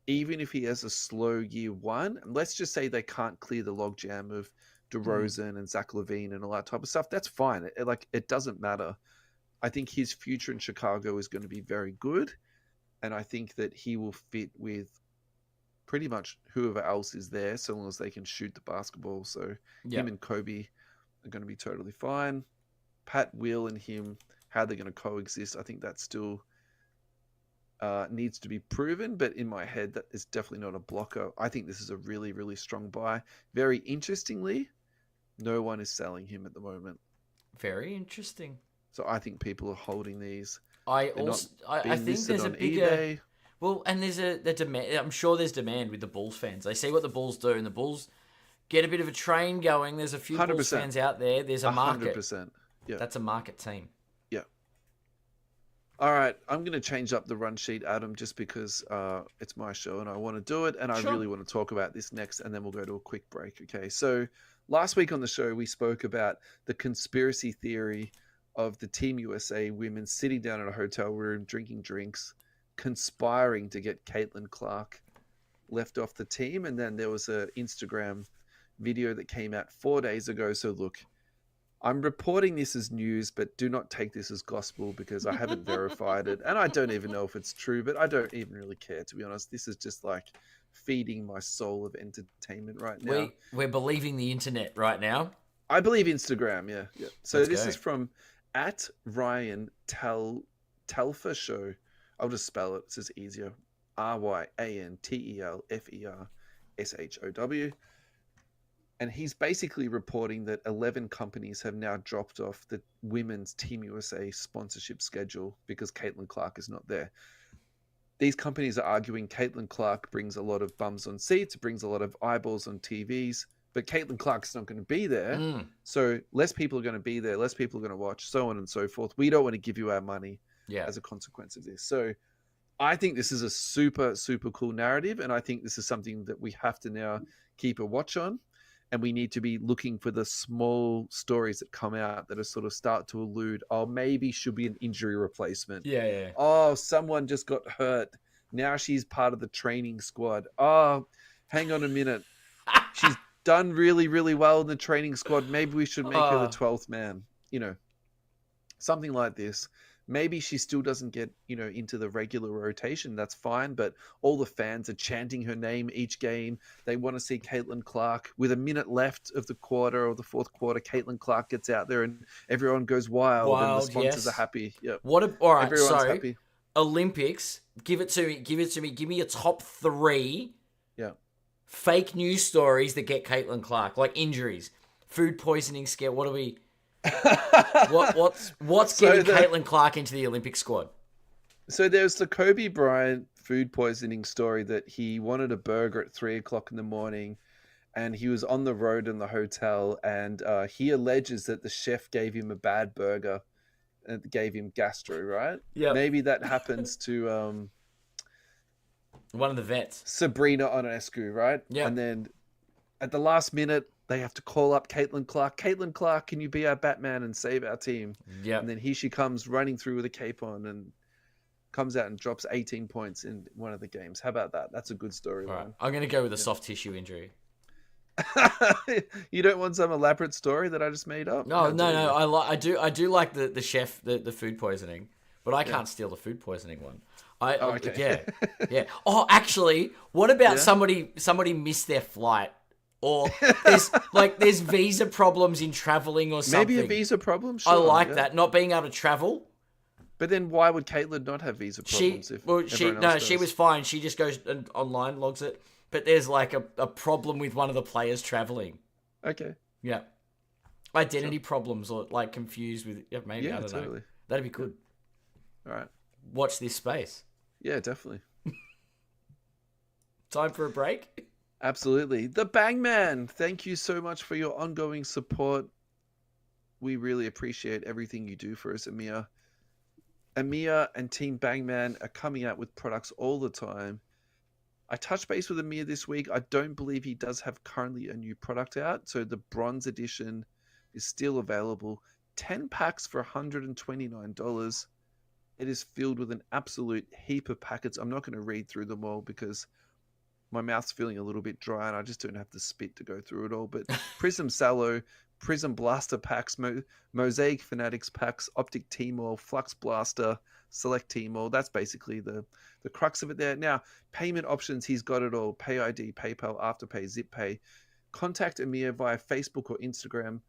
A: Even if he has a slow year one, and let's just say they can't clear the logjam of DeRozan and Zach LaVine and all that type of stuff, that's fine. It doesn't matter. I think his future in Chicago is going to be very good. And I think that he will fit with pretty much whoever else is there, so long as they can shoot the basketball. So him and Kobe are going to be totally fine. Pat, Will, and him, how they're going to coexist, I think that still needs to be proven. But in my head, that is definitely not a blocker. I think this is a really, really strong buy. Very interestingly, no one is selling him at the moment.
B: Very interesting.
A: So I think people are holding these.
B: I think there's a bigger... eBay. Well, and there's the demand. I'm sure there's demand with the Bulls fans. They see what the Bulls do, and the Bulls get a bit of a train going. There's a few 100%. Bulls fans out there. There's a market.
A: 100%. Yeah.
B: That's a market team.
A: Yeah. All right. I'm going to change up the run sheet, Adam, just because it's my show and I want to do it. And I really want to talk about this next, and then we'll go to a quick break. Okay. So last week on the show, we spoke about the conspiracy theory of the Team USA women sitting down in a hotel room, drinking drinks, conspiring to get Caitlin Clark left off the team. And then there was an Instagram video that came out 4 days ago. So look, I'm reporting this as news, but do not take this as gospel because I haven't verified it. And I don't even know if it's true, but I don't even really care, to be honest. This is just like feeding my soul of entertainment right now.
B: We're believing the internet right now.
A: I believe Instagram, yeah. So this is from @RyanTelfer Show. I'll just spell it. It's just easier. RyanTelferShow. And he's basically reporting that 11 companies have now dropped off the women's Team USA sponsorship schedule because Caitlin Clark is not there. These companies are arguing Caitlin Clark brings a lot of bums on seats, brings a lot of eyeballs on TVs, but Caitlin Clark's not going to be there. So less people are going to be there, less people are going to watch, so on and so forth. We don't want to give you our money as a consequence of this. So I think this is a super, super cool narrative, and I think this is something that we have to now keep a watch on. And we need to be looking for the small stories that come out that are sort of start to allude, oh, maybe should be an injury replacement.
B: Yeah.
A: Oh, someone just got hurt. Now she's part of the training squad. Oh, hang on a minute. She's done really, really well in the training squad. Maybe we should make her the 12th man. Something like this. Maybe she still doesn't get, into the regular rotation. That's fine. But all the fans are chanting her name each game. They want to see Caitlin Clark. With a minute left of the quarter or the fourth quarter, Caitlin Clark gets out there and everyone goes wild and the sponsors are happy. Yep.
B: All right,
A: everyone's happy.
B: Olympics, give it to me. Give me your top 3 fake news stories that get Caitlin Clark, like injuries, food poisoning scare. What are we... What's getting Caitlin Clark into the Olympic squad?
A: So there's the Kobe Bryant food poisoning story that he wanted a burger at 3:00 in the morning and he was on the road in the hotel, and he alleges that the chef gave him a bad burger and gave him gastro. Right?
B: Yep.
A: Maybe that happens to
B: One of the vets.
A: Sabrina Ionescu, right? And
B: Yep.
A: then at the last minute, they have to call up Caitlin Clark. Caitlin Clark, can you be our Batman and save our team? And
B: Yep.
A: then here she comes running through with a cape on and comes out and drops 18 points in one of the games. How about that? That's a good
B: All right.
A: storyline.
B: I'm going to go with a soft tissue injury.
A: You don't want some elaborate story that I just made up?
B: No,
A: How
B: no,
A: dare
B: no.
A: you?
B: I do like the chef, the food poisoning, but I can't steal the food poisoning one.
A: Oh, okay.
B: Yeah. Oh, actually, what about
A: Yeah.
B: somebody missed their flight, or there's visa problems in traveling or
A: Maybe a
B: something.
A: visa problem?
B: I
A: Sure.
B: like
A: Yeah.
B: that, not being able to travel.
A: But then why would Caitlin not have visa problems if everyone else
B: She
A: does?
B: was fine. She just goes online, logs it. But there's like a problem with one of the players traveling.
A: Okay.
B: Yeah. Identity problems or like confused with maybe I
A: Yeah,
B: don't know.
A: totally.
B: That'd be good.
A: All right.
B: Watch this space.
A: Yeah, definitely.
B: Time for a break.
A: Absolutely. The Bang Man, thank you so much for your ongoing support. We really appreciate everything you do for us, Amir. Amir and Team Bangman are coming out with products all the time. I touched base with Amir this week. I don't believe he does have currently a new product out. So the bronze edition is still available. 10 packs for $129. It is filled with an absolute heap of packets. I'm not going to read through them all because my mouth's feeling a little bit dry and I just don't have the spit to go through it all. But Prism Sallow, Prism Blaster packs, Mosaic Fanatics packs, Optic T-Maul, Flux Blaster, Select T-Maul. That's basically the crux of it there. Now, payment options, he's got it all. Pay ID, PayPal, Afterpay, ZipPay. Contact Amir via Facebook or Instagram,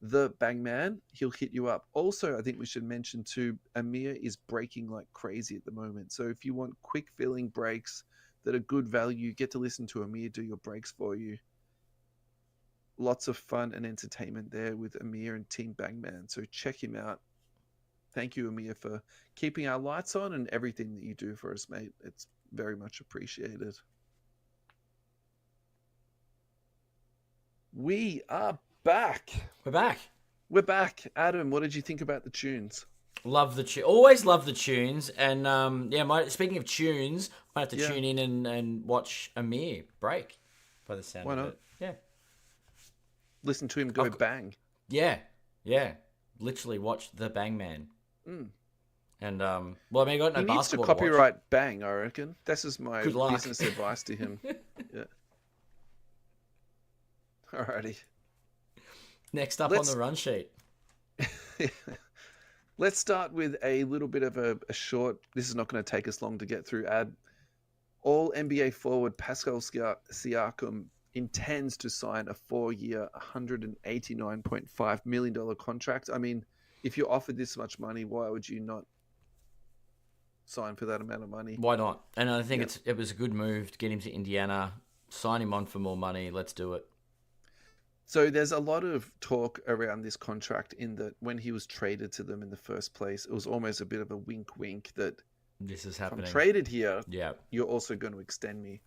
A: The Bangman. He'll hit you up. Also, I think we should mention too, Amir is breaking like crazy at the moment. So if you want quick filling breaks that are good value, get to listen to Amir do your breaks for you. Lots of fun and entertainment there with Amir and Team Bangman. So check him out. Thank you, Amir, for keeping our lights on and everything that you do for us, mate. It's very much appreciated. We are back.
B: We're back.
A: We're back. Adam, what did you think about the tunes?
B: Love the tune. Always love the tunes. And speaking of tunes, I have to tune in and watch Amir break. By the sound
A: Why
B: of
A: not?
B: it. Yeah.
A: Listen to him go bang.
B: Yeah. Yeah. Literally watch The Bang Man.
A: Mm.
B: And I got no
A: He needs to
B: basketball
A: copyright bang, I reckon. This is my
B: Good luck.
A: business advice to him. Yeah. Alrighty.
B: Next up on the run sheet.
A: Let's start with a little bit of a short. This is not going to take us long to get through. All NBA forward Pascal Siakam intends to sign a 4-year, $189.5 million contract. I mean, if you're offered this much money, why would you not sign for that amount of money?
B: Why not? And I think it was a good move to get him to Indiana, sign him on for more money. Let's do it.
A: So there's a lot of talk around this contract in that when he was traded to them in the first place, it was almost a bit of a wink that
B: this is
A: if I'm
B: happening.
A: traded here,
B: Yeah.
A: you're also going to extend me.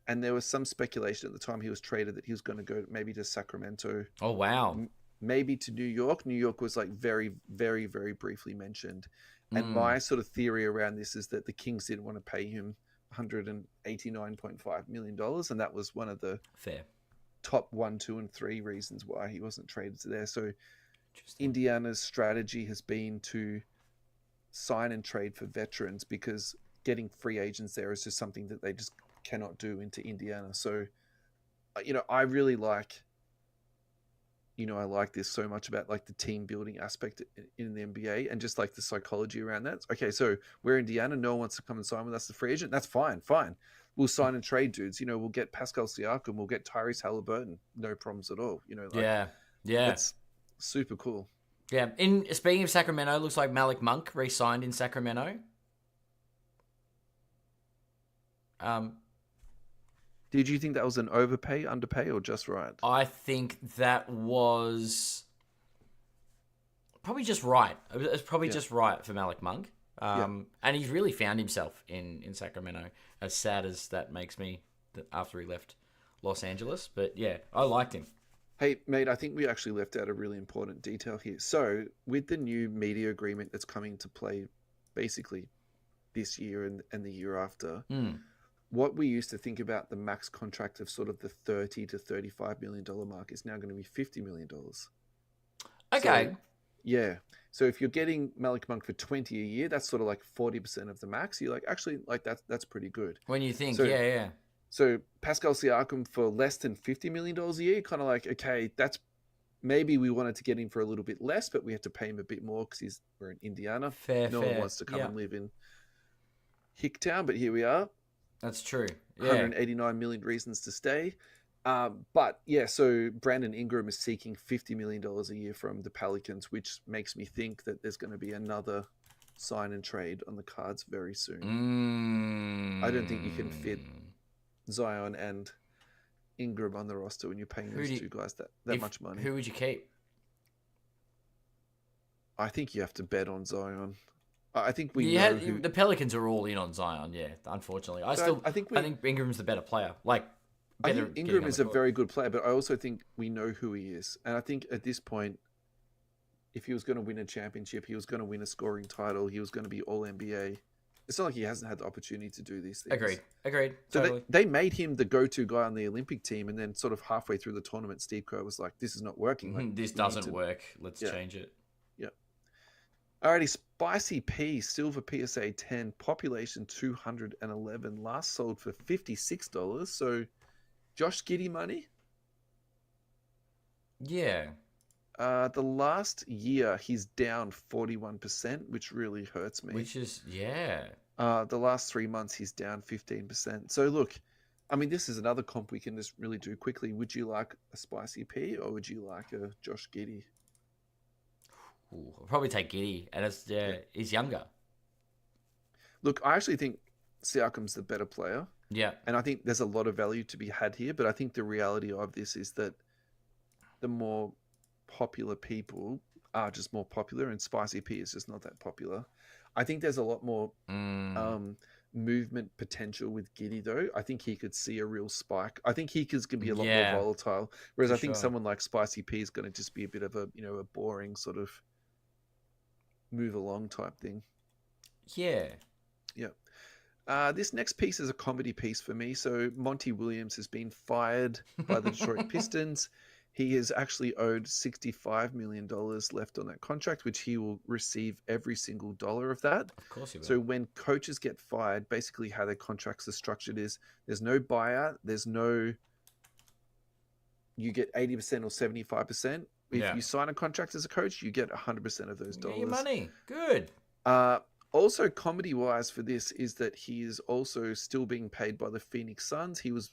A: And there was some speculation at the time he was traded that he was going to go maybe to Sacramento.
B: Oh, wow.
A: Maybe to New York. New York was like very, very, very briefly mentioned. And my sort of theory around this is that the Kings didn't want to pay him $189.5 million. And that was one of the
B: Fair.
A: top 1, 2, and 3 reasons why he wasn't traded to there. So Indiana's strategy has been to sign and trade for veterans because getting free agents there is just something that they just cannot do into Indiana. So, I really like, I like this so much about like the team building aspect in the NBA and just like the psychology around that. Okay, so we're Indiana. No one wants to come and sign with us, the free agent. That's fine. We'll sign and trade dudes. We'll get Pascal Siakam. We'll get Tyrese Halliburton. No problems at all.
B: Yeah.
A: It's super cool.
B: Yeah. Speaking of Sacramento, looks like Malik Monk re-signed in Sacramento.
A: Did you think that was an overpay, underpay, or just right?
B: I think that was probably just right. It was probably just right for Malik Monk. And he's really found himself in Sacramento. As sad as that makes me after he left Los Angeles. But yeah, I liked him.
A: Hey, mate, I think we actually left out a really important detail here. So, with the new media agreement that's coming to play basically this year and the year after,
B: Mm.
A: what we used to think about the max contract of sort of the 30 to $35 million mark is now going to be $50 million. So,
B: Okay.
A: yeah. So if you're getting Malik Monk for 20 a year, that's sort of like 40% of the max. You're like, actually, like that's pretty good.
B: When you think,
A: So
B: yeah, yeah.
A: so Pascal Siakam for less than $50 million a year, kind of like, okay, that's maybe we wanted to get him for a little bit less, but we had to pay him a bit more because we're in Indiana.
B: Fair,
A: No one
B: fair.
A: wants to come
B: Yeah,
A: and live in Hicktown, but here we are.
B: that's true. Yeah.
A: 189 million reasons to stay. But yeah, so Brandon Ingram is seeking $50 million a year from the Pelicans, which makes me think that there's going to be another sign and trade on the cards very soon. I don't think you can fit
B: Mm.
A: Zion and Ingram on the roster when you're paying
B: Who
A: those
B: do you,
A: two guys that much money.
B: Who would you keep?
A: I think you have to bet on Zion. I think we
B: Yeah,
A: know who.
B: the Pelicans are all in on Zion. Yeah, unfortunately,
A: I think
B: I think Ingram's the better player. Like,
A: I
B: better
A: think
B: getting
A: Ingram
B: on
A: is
B: the
A: a
B: court.
A: very good player, but I also think we know who he is. And I think at this point, if he was going to win a championship, he was going to win a scoring title, he was going to be all NBA. It's not like he hasn't had the opportunity to do these things.
B: Agreed.
A: So
B: Totally.
A: they made him the go-to guy on the Olympic team, and then sort of halfway through the tournament, Steve Kerr was like, "This is not working. Like,
B: This
A: we need
B: doesn't
A: to."
B: work. Let's
A: Yeah,
B: change it.
A: yeah. Alrighty, Spicy P, Silver PSA 10, population 211, last sold for $56. So, Josh Giddey money.
B: Yeah.
A: The last year he's down 41%, which really hurts me.
B: Which is yeah.
A: The last 3 months he's down 15%. So look, I mean, this is another comp we can just really do quickly. Would you like a Spicy P or would you like a Josh Giddey?
B: Ooh, I'll probably take Giddy, and he's younger.
A: Look, I actually think Siakam's the better player,
B: Yeah.
A: and I think there's a lot of value to be had here. But I think the reality of this is that the more popular people are just more popular, and Spicy P is just not that popular. I think there's a lot more
B: Mm,
A: movement potential with Giddy, though. I think he could see a real spike. I think he could be a lot more
B: yeah,
A: volatile, whereas
B: for
A: I think
B: sure.
A: someone like Spicy P is going to just be a bit of a a boring sort of move along type thing.
B: Yeah.
A: Yeah. This next piece is a comedy piece for me. So Monty Williams has been fired by the Detroit Pistons. He is actually owed $65 million left on that contract, which he will receive every single dollar of that.
B: Of course he will.
A: So when coaches get fired, basically how their contracts are structured is there's no buyout, there's no you get 80% or 75%. If
B: Yeah.
A: you sign a contract as a coach, you get 100% of those
B: Get your
A: dollars.
B: money. Good.
A: Also, comedy wise for this is that he is also still being paid by the Phoenix Suns. He was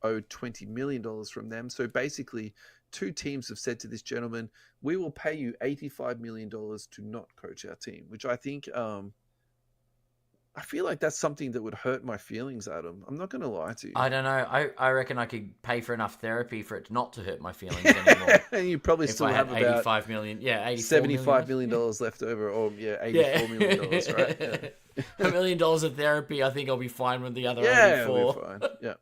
A: owed $20 million from them. So basically, two teams have said to this gentleman, "We will pay you $85 million to not coach our team," which I think I feel like that's something that would hurt my feelings, Adam. I'm not going to lie to you.
B: I don't know. I reckon I could pay for enough therapy for it not to hurt my feelings anymore.
A: And you probably
B: If
A: still
B: I had
A: have about
B: 85 million, yeah, 84
A: $75
B: million
A: million
B: left.
A: left over, or
B: Yeah.
A: $84 million, right? Yeah.
B: $1 million of therapy, I think I'll be fine with the other
A: Yeah,
B: 84.
A: we're fine. Yeah.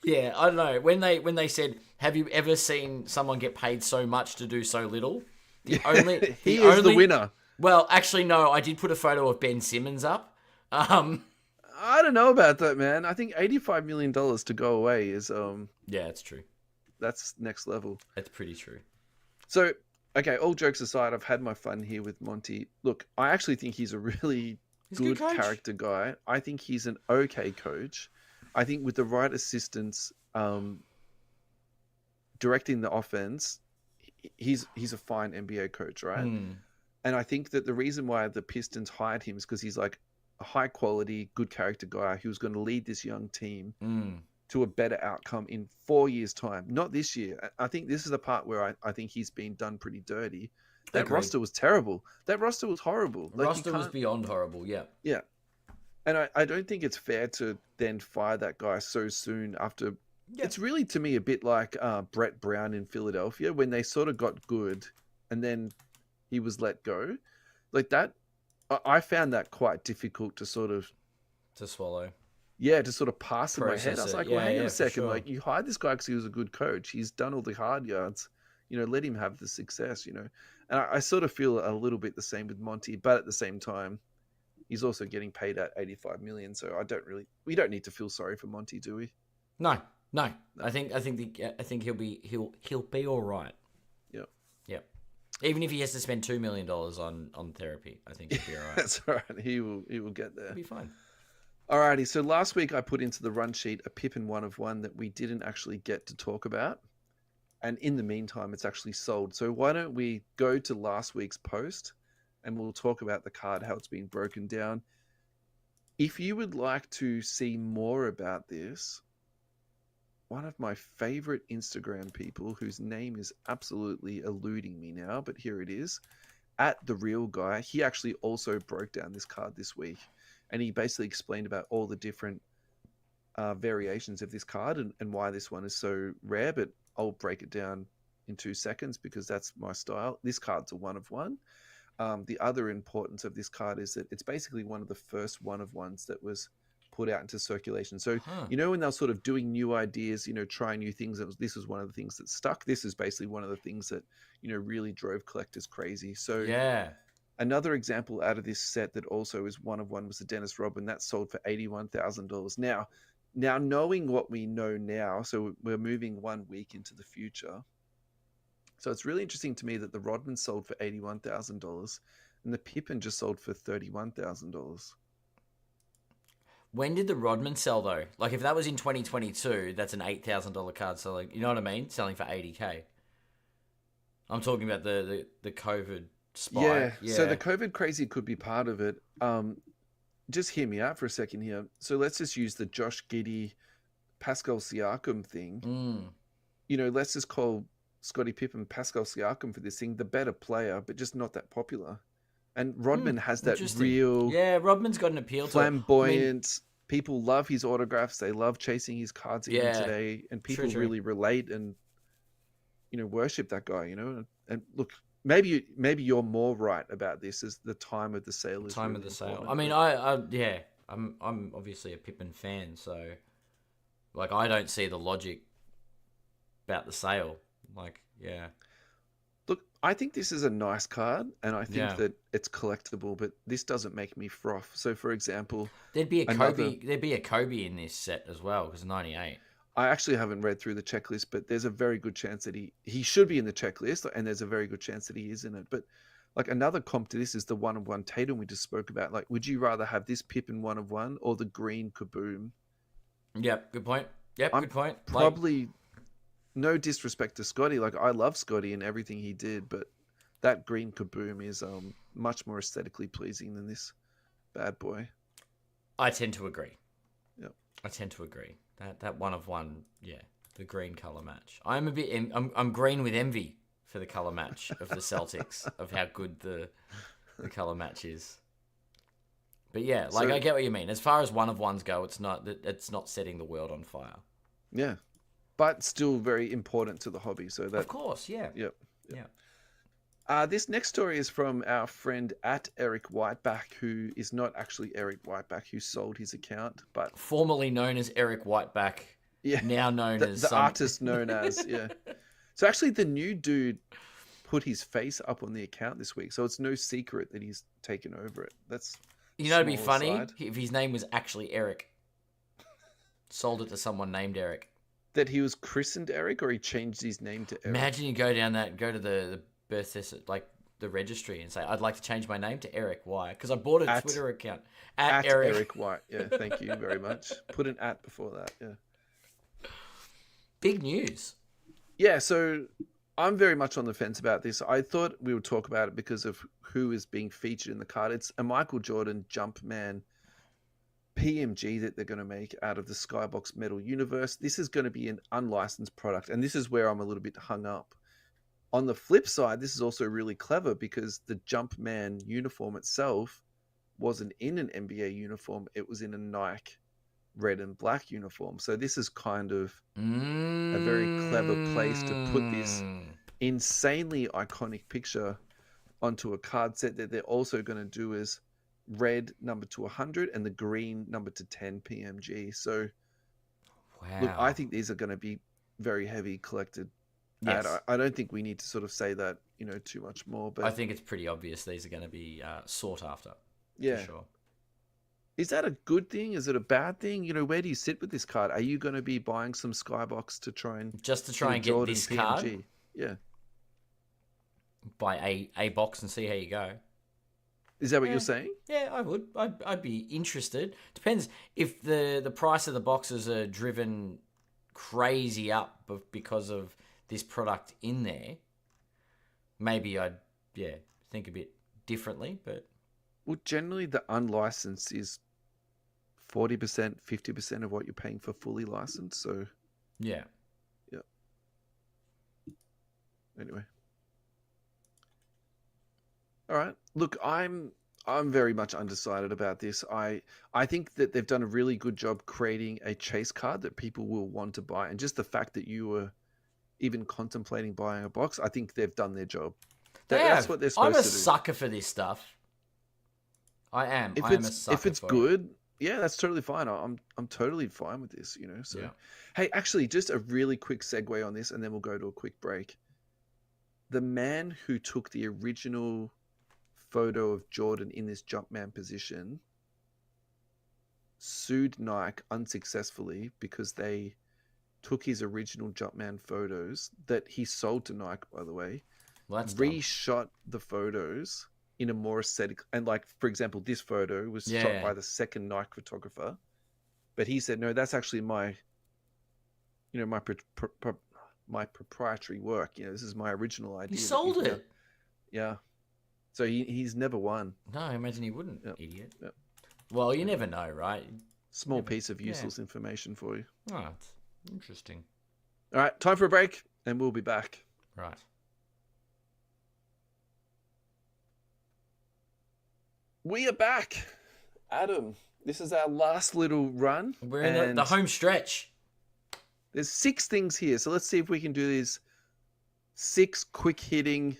B: Yeah, I don't know. When they said, "Have you ever seen someone get paid so much to do so little?" The only
A: He is the winner.
B: Well, actually, no. I did put a photo of Ben Simmons up.
A: I don't know about that, man. I think $85 million to go away is
B: Yeah, it's true.
A: that's next level.
B: It's pretty true.
A: So, okay, all jokes aside, I've had my fun here with Monty. Look, I actually think he's a really
B: He's a good
A: good
B: coach.
A: character guy. I think he's an okay coach. I think with the right assistants directing the offense, he's a fine NBA coach, right?
B: Hmm.
A: And I think that the reason why the Pistons hired him is because he's like a high quality, good character guy who's going to lead this young team
B: Hmm.
A: to a better outcome in 4 years' time. Not this year. I think this is the part where I think he's been done pretty dirty. That
B: Agreed.
A: roster was terrible. That roster was horrible. Like, you
B: Roster was
A: can't-
B: beyond horrible. Yeah.
A: Yeah. And I don't think it's fair to then fire that guy so soon after.
B: Yeah.
A: It's really, to me, a bit like Brett Brown in Philadelphia when they sort of got good and then he was let go. Like that, I found that quite difficult to sort of,
B: To swallow.
A: yeah, to sort of pass in my head. I
B: process
A: was
B: it.
A: like, well,
B: Yeah,
A: hang on
B: yeah,
A: a
B: for
A: second.
B: sure.
A: Like, you hired this guy because he was a good coach. He's done all the hard yards. Let him have the success. And I sort of feel a little bit the same with Monty, but at the same time, he's also getting paid at 85 million. So we don't need to feel sorry for Monty, do we?
B: No, no.
A: No.
B: I think he'll be all right.
A: Yeah.
B: Yep. Even if he has to spend $2 million on therapy, I think he'll be all right.
A: That's all right. He will get there.
B: He'll be fine.
A: Alrighty. So last week I put into the run sheet a Pippin 1 of 1 that we didn't actually get to talk about. And in the meantime, it's actually sold. So why don't we go to last week's post and we'll talk about the card, how it's been broken down. If you would like to see more about this, one of my favorite Instagram people, whose name is absolutely eluding me now, but here it is, at The Real Guy, he actually also broke down this card this week. And he basically explained about all the different variations of this card and why this one is so rare, but I'll break it down in 2 seconds because that's my style. This card's a 1 of 1. The other importance of this card is that it's basically one of the first 1 of 1s that was put out into circulation. So,
B: Huh.
A: when they're sort of doing new ideas, trying new things, this was one of the things that stuck. This is basically one of the things that, really drove collectors crazy. So,
B: Yeah.
A: another example out of this set that also is 1 of 1 was the Dennis Rodman. That sold for $81,000. Now, knowing what we know now, so we're moving 1 week into the future. So it's really interesting to me that the Rodman sold for $81,000 and the Pippen just sold for $31,000.
B: When did the Rodman sell though? Like if that was in 2022, that's an $8,000 card selling. You know what I mean? Selling for $80K. I'm talking about the COVID spike.
A: Yeah. So the COVID crazy could be part of it. Just hear me out for a second here. So let's just use the Josh Giddey, Pascal Siakam thing. Let's just call Scottie Pippen, Pascal Siakam for this thing, the better player, but just not that popular. And Rodman has that real,
B: Rodman's got an appeal
A: flamboyant. People love his autographs. They love chasing his cards even today, and people
B: true.
A: really relate and worship that guy. And look, maybe you're more right about this as the time of the sale is
B: time
A: really
B: of the sale.
A: important.
B: I mean, I'm obviously a Pippen fan, so like I don't see the logic about the sale. Like, yeah.
A: Look, I think this is a nice card, and I think that it's collectible, but this doesn't make me froth. So, for example,
B: there'd be a Kobe in this set as well because 98.
A: I actually haven't read through the checklist, but there's a very good chance that he should be in the checklist, and there's a very good chance that he is in it. But like another comp to this is the 1 of 1 Tatum we just spoke about. Like, would you rather have this Pippen 1 of 1 or the green Kaboom?
B: Yep, good point. Good point.
A: Probably. No disrespect to Scotty, like I love Scotty and everything he did, but that green Kaboom is much more aesthetically pleasing than this bad boy.
B: I tend to agree.
A: Yep.
B: I tend to agree. That 1 of 1, the green color match. I'm green with envy for the color match of the Celtics of how good the color match is. But yeah, like I get what you mean. As far as 1 of 1s go, it's not setting the world on fire.
A: Yeah. But still very important to the hobby. So that,
B: of course, yeah.
A: Yep. This next story is from our friend at Eric Whiteback, who is not actually Eric Whiteback, who sold his account, but
B: formerly known as Eric Whiteback, now known as
A: the artist known as So actually, the new dude put his face up on the account this week, so it's no secret that he's taken over it. That's
B: it'd be funny if his name was actually Eric. Sold it to someone named Eric.
A: That he was christened Eric, or he changed his name to Eric.
B: Imagine you go to the birth certificate, like the registry, and say, "I'd like to change my name to Eric. Why? Because I bought a Twitter account at
A: Eric White." Yeah, thank you very much. Put an @ before that. Yeah.
B: Big news.
A: Yeah, so I'm very much on the fence about this. I thought we would talk about it because of who is being featured in the card. It's a Michael Jordan Jumpman PMG that they're going to make out of the Skybox Metal universe. This is going to be an unlicensed product, and this is where I'm a little bit hung up. On the flip side, this is also really clever because the Jumpman uniform itself wasn't in an NBA uniform. It was in a Nike red and black uniform. So this is kind of a very clever place to put this insanely iconic picture onto a card set that they're also going to do as red number to 100, and the green number to 10 PMG. So look, I
B: Wow.
A: think these are going to be very heavy collected. And
B: Yes.
A: I don't think we need to sort of say that, too much more.
B: I
A: But
B: think it's pretty obvious these are going to be sought after, for
A: yeah,
B: sure.
A: is that a good thing? Is it a bad thing? Where do you sit with this card? Are you going to be buying some Skybox to try and,
B: Just to try and get
A: Jordan
B: this card,
A: PMG? Yeah.
B: buy a box and see how you go.
A: Is that what you're
B: Yeah,
A: saying?
B: yeah, I would. I'd be interested. Depends if the price of the boxes are driven crazy up because of this product in there. Maybe I'd think a bit differently, but
A: Well, generally the unlicensed is 40%, 50% of what you're paying for fully licensed. So
B: yeah.
A: yeah. Anyway. All right. Look, I'm very much undecided about this. I think that they've done a really good job creating a chase card that people will want to buy, and just the fact that you were even contemplating buying a box, I think they've done their job.
B: They
A: That's
B: have.
A: what they're
B: I'm
A: supposed
B: a
A: to do.
B: sucker for this stuff. I am.
A: If
B: I am a
A: if
B: sucker
A: it's
B: for it.
A: good, yeah, that's totally fine. I'm totally fine with this. So,
B: Yeah.
A: hey, actually, just a really quick segue on this, and then we'll go to a quick break. The man who took the original photo of Jordan in this Jumpman position sued Nike unsuccessfully because they took his original Jumpman photos that he sold to Nike, by the way,
B: Well, that's dumb.
A: reshot the photos in a more aesthetic, and like, for example, this photo was shot
B: Yeah.
A: by the second Nike photographer, but he said, no, that's actually my, my my proprietary work. This is my original
B: He
A: idea that
B: sold
A: you've now,
B: it.
A: yeah. So he's never won.
B: No, I imagine he wouldn't,
A: Yep.
B: idiot.
A: Yep.
B: Well, you
A: Anyway,
B: never know, right?
A: small
B: Never.
A: piece of
B: Yeah.
A: useless information for you.
B: Oh, it's interesting.
A: All right, time for a break, and we'll be back.
B: Right.
A: We are back, Adam. This is our last little run,
B: We're in
A: and
B: the home stretch.
A: there's 6 things here. So let's see if we can do these 6 quick hitting.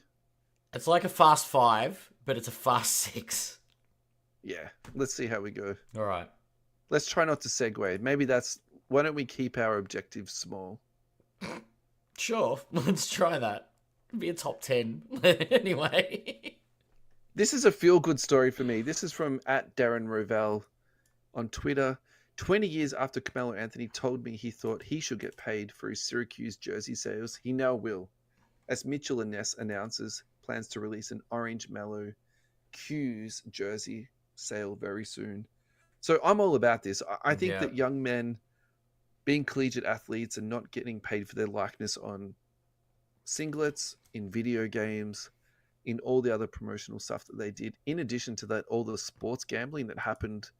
B: It's like a fast 5, but it's a fast 6.
A: Yeah, let's see how we go.
B: All right.
A: Let's try not to segue. Maybe why don't we keep our objectives small?
B: Sure. Let's try that. It'll be a top 10. Anyway.
A: This is a feel-good story for me. This is from @DarrenRovell on Twitter. 20 years after Carmelo Anthony told me he thought he should get paid for his Syracuse jersey sales, he now will, as Mitchell and Ness announces plans to release an orange Melo Q's jersey sale very soon. So I'm all about this. I think that young men being collegiate athletes and not getting paid for their likeness on singlets, in video games, in all the other promotional stuff that they did, in addition to that, all the sports gambling that happened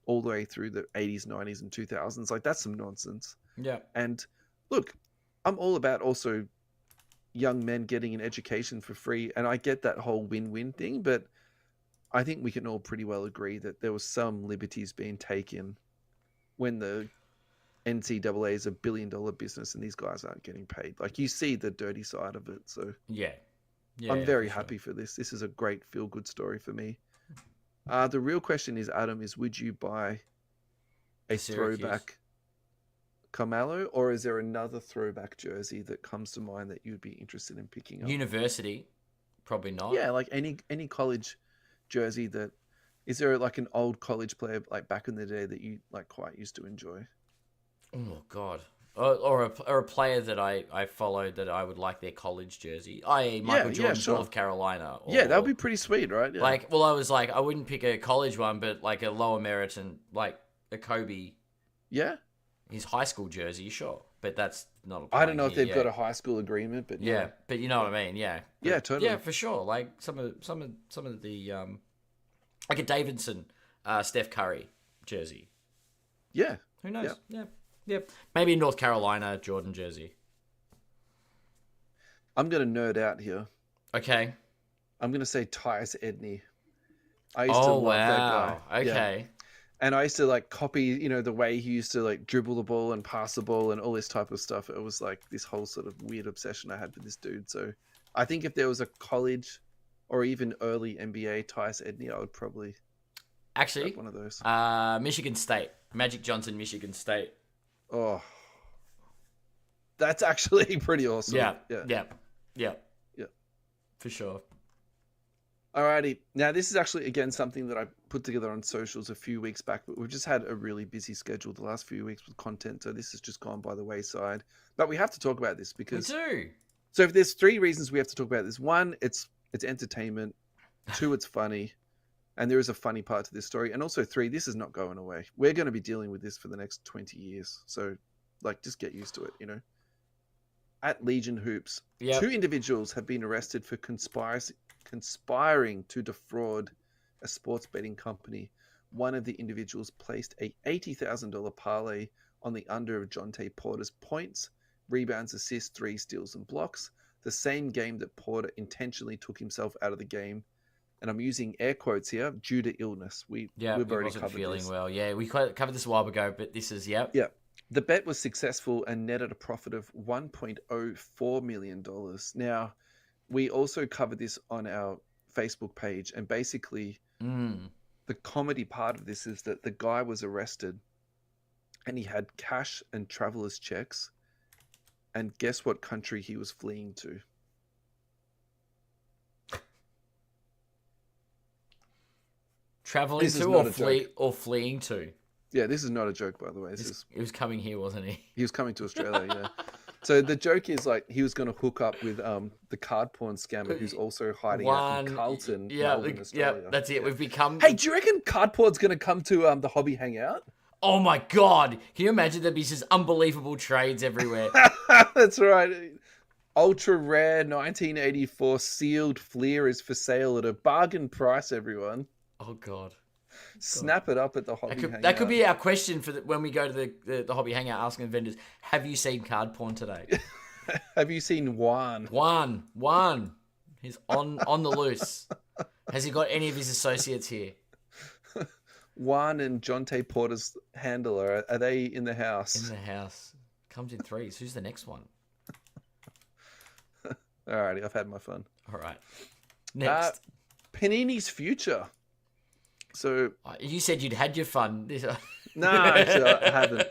A: all the way through the 80s, 90s, and 2000s, like that's some nonsense.
B: Yeah.
A: And look, I'm all about also young men getting an education for free, and I get that whole win-win thing, but I think we can all pretty well agree that there was some liberties being taken when the NCAA is $1 billion business and these guys aren't getting paid. Like, you see the dirty side of it. So
B: Yeah.
A: I'm very happy for this. This is a great feel-good story for me. The real question is, Adam, would you buy a throwback Carmelo, or is there another throwback jersey that comes to mind that you'd be interested in picking up?
B: University, probably not.
A: Yeah, like any college jersey that is there like an old college player like back in the day that you like quite used to enjoy?
B: Oh God. Or a player that I followed that I would like their college jersey, i.e. Michael Jordan,
A: sure.
B: North Carolina.
A: Yeah, that would be pretty sweet, right? Yeah.
B: Like, well, I was like, I wouldn't pick a college one, but like a lower American, like a Kobe.
A: Yeah.
B: His high school jersey, sure, but that's not.
A: I don't know if they've got a high school agreement, but
B: yeah, but you know what I mean. Yeah. But,
A: yeah, totally.
B: Yeah, for sure. Like some of the like a Davidson, Steph Curry jersey.
A: Yeah.
B: Who knows? Yeah. Maybe a North Carolina Jordan jersey.
A: I'm gonna nerd out here.
B: Okay.
A: I'm gonna say Tyus Edney. I used to love that guy.
B: Okay.
A: Yeah. And I used to like copy, the way he used to like dribble the ball and pass the ball and all this type of stuff. It was like this whole sort of weird obsession I had for this dude. So I think if there was a college or even early NBA Tyus Edney, I would probably
B: Actually,
A: Grab one of those.
B: Michigan State. Magic Johnson, Michigan State.
A: Oh, that's actually pretty awesome.
B: Yeah,
A: Yeah.
B: yeah, yeah,
A: Yeah.
B: for sure.
A: Alrighty. Now, this is actually, again, something that I put together on socials a few weeks back, but we've just had a really busy schedule the last few weeks with content, so this has just gone by the wayside. But we have to talk about this
B: We
A: because...
B: do.
A: So if there's 3 reasons we have to talk about this. 1, it's entertainment. 2, it's funny. And there is a funny part to this story. And also 3, this is not going away. We're going to be dealing with this for the next 20 years. So, like, just get used to it, you know? At Legion Hoops,
B: Yep.
A: 2 individuals have been arrested for conspiring to defraud a sports betting company. One of the individuals placed a $80,000 parlay on the under of Jonte Porter's points, rebounds, assists, 3 steals, and blocks. The same game that Porter intentionally took himself out of the game. And I'm using air quotes here, due to illness. We've already
B: wasn't
A: covered
B: feeling
A: this.
B: well. Yeah, we covered this a while ago, but this is
A: Yeah. The bet was successful and netted a profit of $1.04 million. Now, we also covered this on our Facebook page, and basically the comedy part of this is that the guy was arrested and he had cash and traveler's checks, and guess what country he was fleeing to?
B: Traveling
A: This is
B: to
A: not a joke.
B: or fleeing to.
A: Yeah, this is not a joke, by the way.
B: He was coming here, wasn't he?
A: He was coming to Australia, yeah. So the joke is like he was going to hook up with the card porn scammer who's also hiding out in Carlton, Melbourne, Australia.
B: Yeah, that's it. We've become.
A: Hey, do you reckon card porn's going to come to the Hobby Hangout?
B: Oh my god! Can you imagine there'd be just unbelievable trades everywhere?
A: That's right. Ultra rare 1984 sealed Fleer is for sale at a bargain price, everyone.
B: Oh god.
A: Snap it up at the Hobby Hangout.
B: That could be our question for when we go to the Hobby Hangout asking the vendors, have you seen card porn today?
A: Have you seen Juan?
B: Juan. He's on the loose. Has he got any of his associates here?
A: Juan and Jonte Porter's handler, are they in the house?
B: In the house. Comes in 3s. Who's the next one?
A: Alrighty, I've had my fun.
B: All right. Next.
A: Panini's future. So
B: you said you'd had your fun.
A: No, actually, I haven't.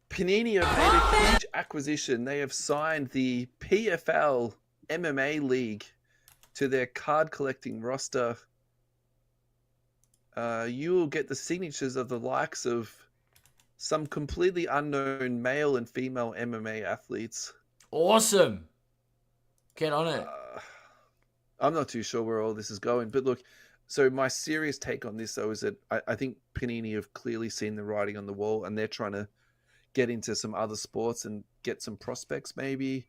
A: Panini have made a huge acquisition. They have signed the PFL MMA League to their card collecting roster. You will get the signatures of the likes of some completely unknown male and female MMA athletes.
B: Awesome. Get on it.
A: I'm not too sure where all this is going, but look, so my serious take on this, though, is that I think Panini have clearly seen the writing on the wall, and they're trying to get into some other sports and get some prospects, maybe,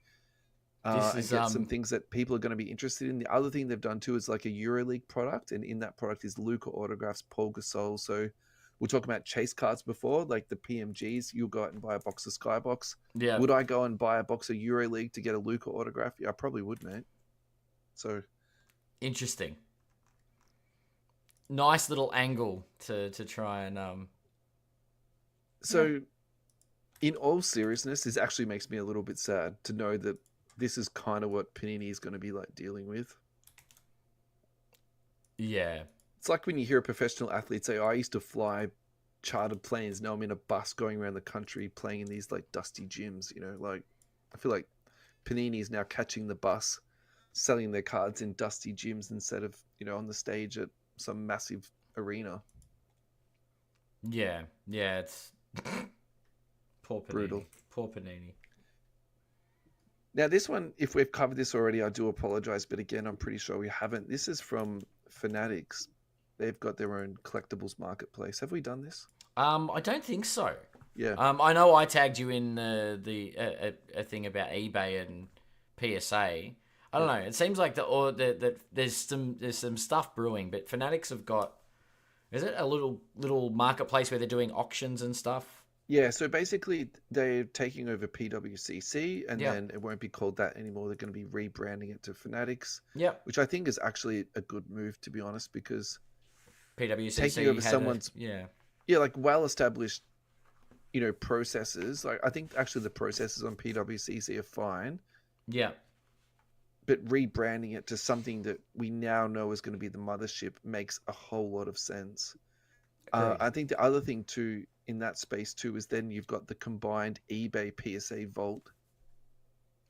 A: and get some things that people are going to be interested in. The other thing they've done, too, is like a EuroLeague product, and in that product is Luka autographs, Paul Gasol. So we're talking about chase cards before, like the PMGs. You'll go out and buy a box of Skybox.
B: Yeah.
A: Would I go and buy a box of EuroLeague to get a Luka autograph? Yeah, I probably would, mate. So
B: interesting. Nice little angle to try and
A: So in all seriousness, this actually makes me a little bit sad to know that this is kind of what Panini is going to be like dealing with.
B: Yeah.
A: It's like when you hear a professional athlete say, I used to fly chartered planes. Now I'm in a bus going around the country playing in these like dusty gyms, you know, like I feel like Panini is now catching the bus, selling their cards in dusty gyms instead of, you know, on the stage at some massive arena.
B: Yeah, it's poor Panini.
A: Brutal.
B: Poor Panini.
A: Now this one, if we've covered this already, I do apologize, but again, I'm pretty sure we haven't. This is from Fanatics. They've got their own collectibles marketplace. Have we done this?
B: I don't think so.
A: Yeah.
B: I know I tagged you in a thing about eBay and PSA. I don't know. It seems like that there's some stuff brewing, but Fanatics have got, is it a little marketplace where they're doing auctions and stuff?
A: Yeah, so basically they're taking over PWCC, and then it won't be called that anymore. They're going to be rebranding it to Fanatics.
B: Yeah.
A: Which I think is actually a good move, to be honest, because
B: PWCC
A: taking over someone's like well-established, you know, processes. Like I think actually the processes on PWCC are fine.
B: Yeah.
A: but rebranding it to something that we now know is going to be the mothership makes a whole lot of sense.
B: Agreed.
A: I think the other thing too in that space too is then you've got the combined eBay PSA vault,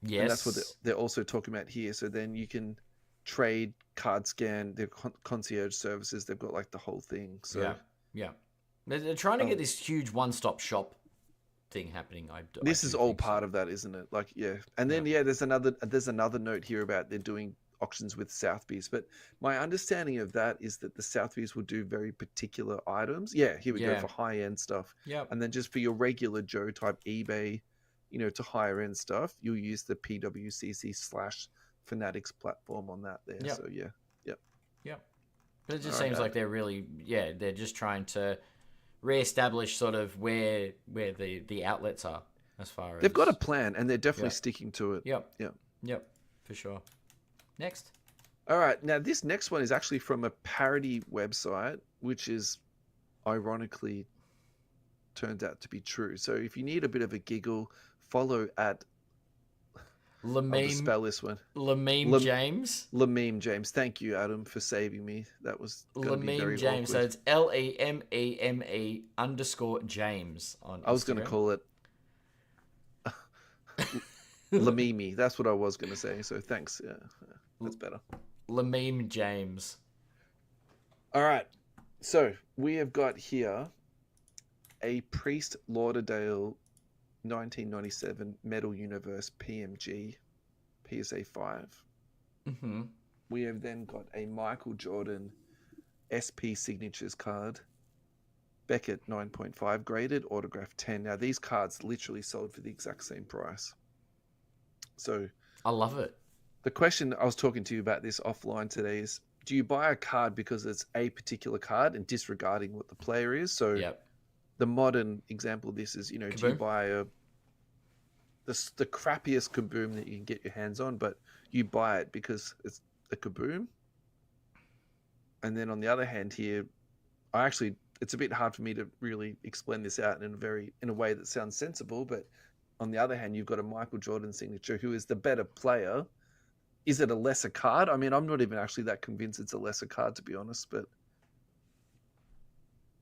A: and that's what
B: Yes.
A: they're also talking about here. So then you can trade, card scan, their concierge services. They've got like the whole thing. So
B: Yeah. Yeah. They're trying to get
A: um,
B: this huge one-stop shop thing happening. I
A: this
B: do
A: is all
B: think so.
A: part of that, isn't it? Like, yeah. And
B: Yeah.
A: then there's another note here about they're doing auctions with Sotheby's. But my understanding of that is that the Sotheby's will do very particular items. Yeah, here we go
B: Yeah.
A: for high end stuff.
B: Yep.
A: And then just for your regular Joe type eBay, to higher end stuff, you'll use the PWCC slash Fanatics platform on that there.
B: Yep.
A: So yeah. Yep.
B: Yep. But it
A: All
B: just
A: right,
B: seems
A: Adam.
B: like they're really, yeah, they're just trying to reestablish sort of where the outlets are as far
A: They've got a
B: as.
A: plan and they're definitely
B: Yep.
A: sticking to it.
B: Yep.
A: Yeah.
B: Yep. For sure. Next.
A: All right. Now, this next one is actually from a parody website, which is ironically turned out to be true. So if you need a bit of a giggle, follow at, I'll just
B: Lameme
A: spell this one.
B: Lameme James.
A: Lameme James. Thank you, Adam, for saving me. That was going to be
B: Lameme
A: very
B: James. So
A: awkward.
B: it's LEMEME _ on
A: I was going to
B: Instagram.
A: call it Lamimi. That's what I was going to say. So thanks. Yeah, that's better.
B: Lameme James.
A: All right. So we have got here a Priest Lauderdale 1997 Metal Universe PMG PSA 5.
B: Mm-hmm.
A: We have then got a Michael Jordan SP Signatures card, Beckett 9.5 graded, autograph 10. Now, these cards literally sold for the exact same price. So,
B: I love it.
A: the question I was talking to you about this offline today is, do you buy a card because it's a particular card and disregarding what the player is? So,
B: Yep.
A: the modern example of this is, do you
B: Kaboom.
A: buy the crappiest Kaboom that you can get your hands on, but you buy it because it's a Kaboom? And then on the other hand here, it's a bit hard for me to really explain this out in a way that sounds sensible, but on the other hand, you've got a Michael Jordan signature who is the better player. Is it a lesser card? I mean, I'm not even actually that convinced it's a lesser card, to be honest, but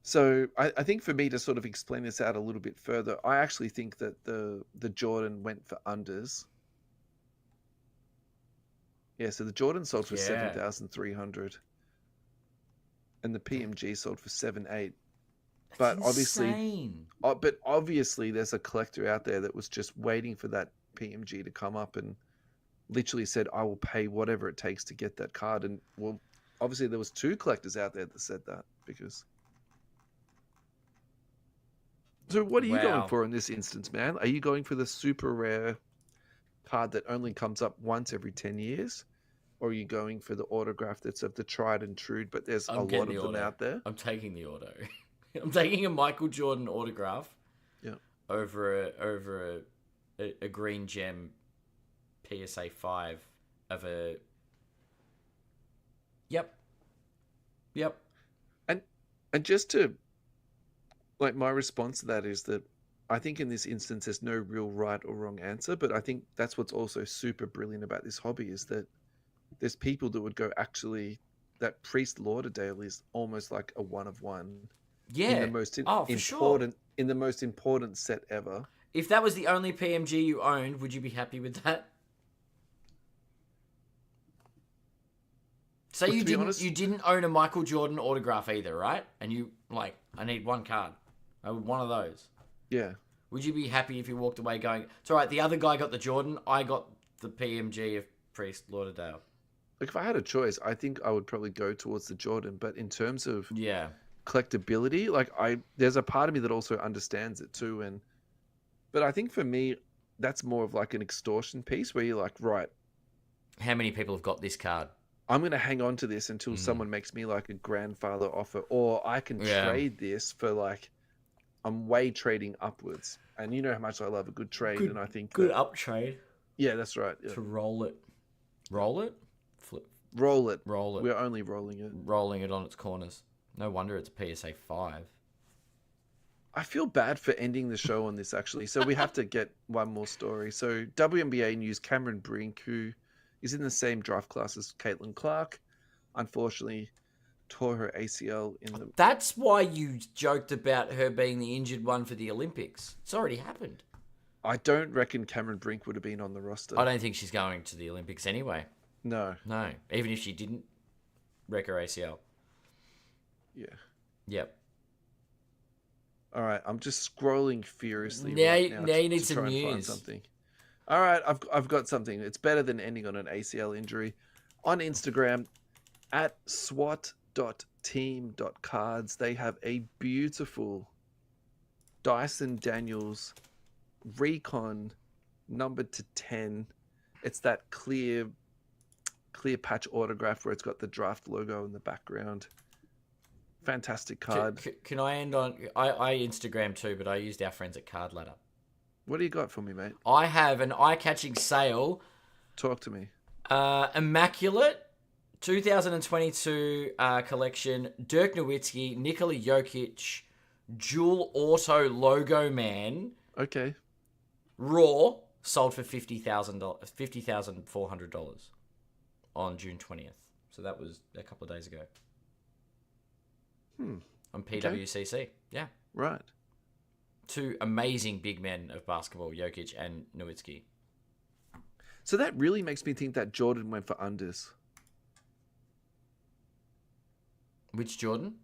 A: so I think for me to sort of explain this out a little bit further, I actually think that the Jordan went for unders. Yeah, so the Jordan sold for
B: Yeah.
A: 7,300 and the PMG sold for 7,800.
B: That's
A: But obviously,
B: insane.
A: but obviously there's a collector out there that was just waiting for that PMG to come up and literally said, I will pay whatever it takes to get that card. And well, obviously there was two collectors out there that said that because. So what are you going
B: Wow.
A: for in this instance, man? Are you going for the super rare card that only comes up once every 10 years? Or are you going for the autograph that's of the tried and true, but there's
B: I'm
A: a
B: getting
A: lot
B: the
A: of them
B: auto.
A: out there?
B: I'm taking the auto. I'm taking a Michael Jordan autograph.
A: Yeah.
B: Over a green gem PSA 5 of a. Yep. Yep.
A: And just to, like, my response to that is that I think in this instance there's no real right or wrong answer, but I think that's what's also super brilliant about this hobby is that there's people that would go, actually, that Priest Lauderdale is almost like a one of one
B: Yeah.
A: in the most
B: For sure.
A: in the most important set ever.
B: If that was the only PMG you owned, would you be happy with that? Say
A: Look, to be honest,
B: you didn't own a Michael Jordan autograph either, right? And you like, I need one card. I would one of those.
A: yeah.
B: Would you be happy if you walked away going, it's all right, the other guy got the Jordan, I got the PMG of Priest Lauderdale?
A: Like, if I had a choice, I think I would probably go towards the Jordan. But in terms of
B: Yeah.
A: collectability, like, there's a part of me that also understands it too. But I think for me, that's more of like an extortion piece where you're like, right,
B: How many people have got this card?
A: I'm going to hang on to this until someone makes me like a grandfather offer, or I can trade this for like, I'm way trading upwards. And you know how much I love a good trade. And I think
B: Good
A: that,
B: up trade
A: yeah, that's right. Yeah.
B: to roll it. Roll it? Flip.
A: Roll it.
B: Roll it.
A: We're only rolling it.
B: Rolling it on its corners. No wonder it's a PSA 5.
A: I feel bad for ending the show on this, actually. So we have to get one more story. So WNBA news, Cameron Brink, who is in the same draft class as Caitlin Clark. Unfortunately, tore her ACL in the.
B: That's why you joked about her being the injured one for the Olympics. It's already happened.
A: I don't reckon Cameron Brink would have been on the
B: I
A: roster.
B: don't think she's going to the Olympics anyway.
A: No.
B: No, even if she didn't wreck her ACL.
A: Yeah.
B: Yep.
A: All right, I'm just scrolling furiously
B: Now,
A: right now
B: you need
A: to
B: some
A: try and find
B: news.
A: something. All right, I've got something. It's better than ending on an ACL injury. On Instagram, at swat.team.cards, they have a beautiful Dyson Daniels Recon numbered to 10. It's that clear patch autograph where it's got the draft logo in the background. Fantastic card.
B: Can I end on... I Instagram too, but I used our friends at Card Ladder.
A: What do you got for me, mate?
B: I have an eye-catching sale.
A: Talk to me.
B: Immaculate 2022 collection. Dirk Nowitzki, Nikola Jokic, dual auto logo man.
A: Okay.
B: Raw sold for $50,400 on June 20th. So that was a couple of days ago. On PWCC. Okay. Yeah.
A: Right.
B: Two amazing big men of basketball, Jokic and Nowitzki.
A: So that really makes me think that Jordan went for unders.
B: Which Jordan?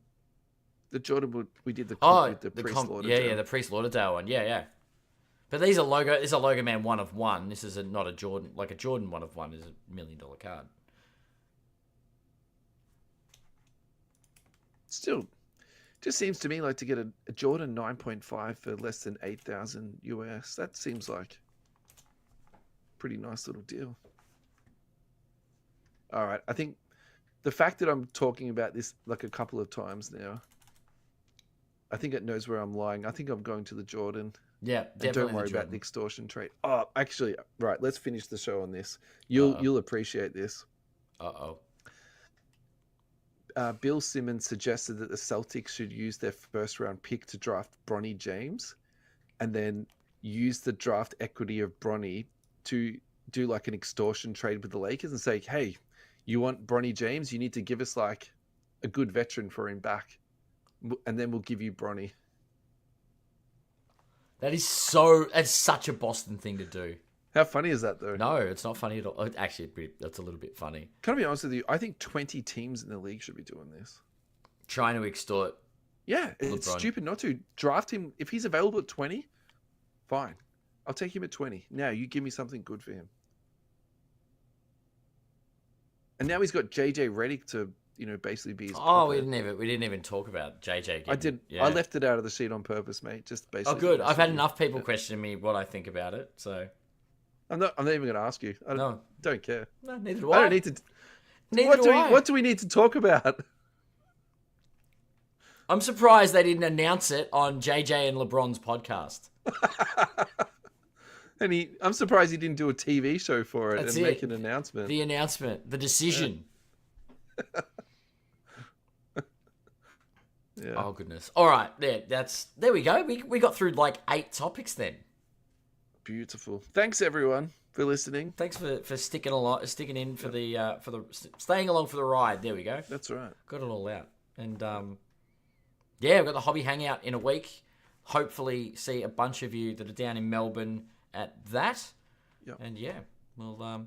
A: The Jordan we did the
B: comp
A: with the Priest Lauderdale.
B: Yeah, the Priest Lauderdale one. Yeah. But these are logo. This is a logo man 1 of 1. This is not a Jordan. Like a Jordan 1 of 1 is $1 million card.
A: Still, just seems to me like to get a Jordan 9.5 for less than 8,000 US. That seems like a pretty nice little deal. All right, I think the fact that I'm talking about this like a couple of times now, I think it knows where I'm lying. I think I'm going to the Jordan.
B: Yeah, definitely.
A: And don't worry about the extortion trade. Oh, actually, right. Let's finish the show on this. You'll appreciate this. Bill Simmons suggested that the Celtics should use their first round pick to draft Bronny James, and then use the draft equity of Bronny to do like an extortion trade with the Lakers and say, "Hey, you want Bronny James? You need to give us like a good veteran for him back, and then we'll give you Bronny."
B: That's such a Boston thing to do.
A: How funny is that, though?
B: No, it's not funny at all. Actually, that's a little bit funny.
A: Can I be honest with you? I think 20 teams in the league should be doing this.
B: Trying to extort.
A: Yeah, it's stupid not to. Draft him. If he's available at 20, fine. I'll take him at 20. Now, you give me something good for him. And now he's got JJ Redick to, basically be his puppet.
B: we didn't even talk about JJ.
A: I did. Yeah. I left it out of the sheet on purpose, mate. Just basically.
B: Oh, good. I've had enough people questioning me what I think about it, so...
A: I'm not even going to ask you. I don't care.
B: No, neither do I.
A: I don't need to. What do we need to talk about?
B: I'm surprised they didn't announce it on JJ and LeBron's podcast.
A: And I'm surprised he didn't do a TV show for it make an announcement.
B: The announcement, the decision.
A: Yeah.
B: Oh goodness! All right, there we go. We got through like 8 topics then.
A: Beautiful. Thanks everyone for listening.
B: Thanks for sticking in for the staying along for the ride. There we go.
A: That's right.
B: Got it all out. And we've got the hobby hangout in a week. Hopefully see a bunch of you that are down in Melbourne at that.
A: Yep.
B: And we'll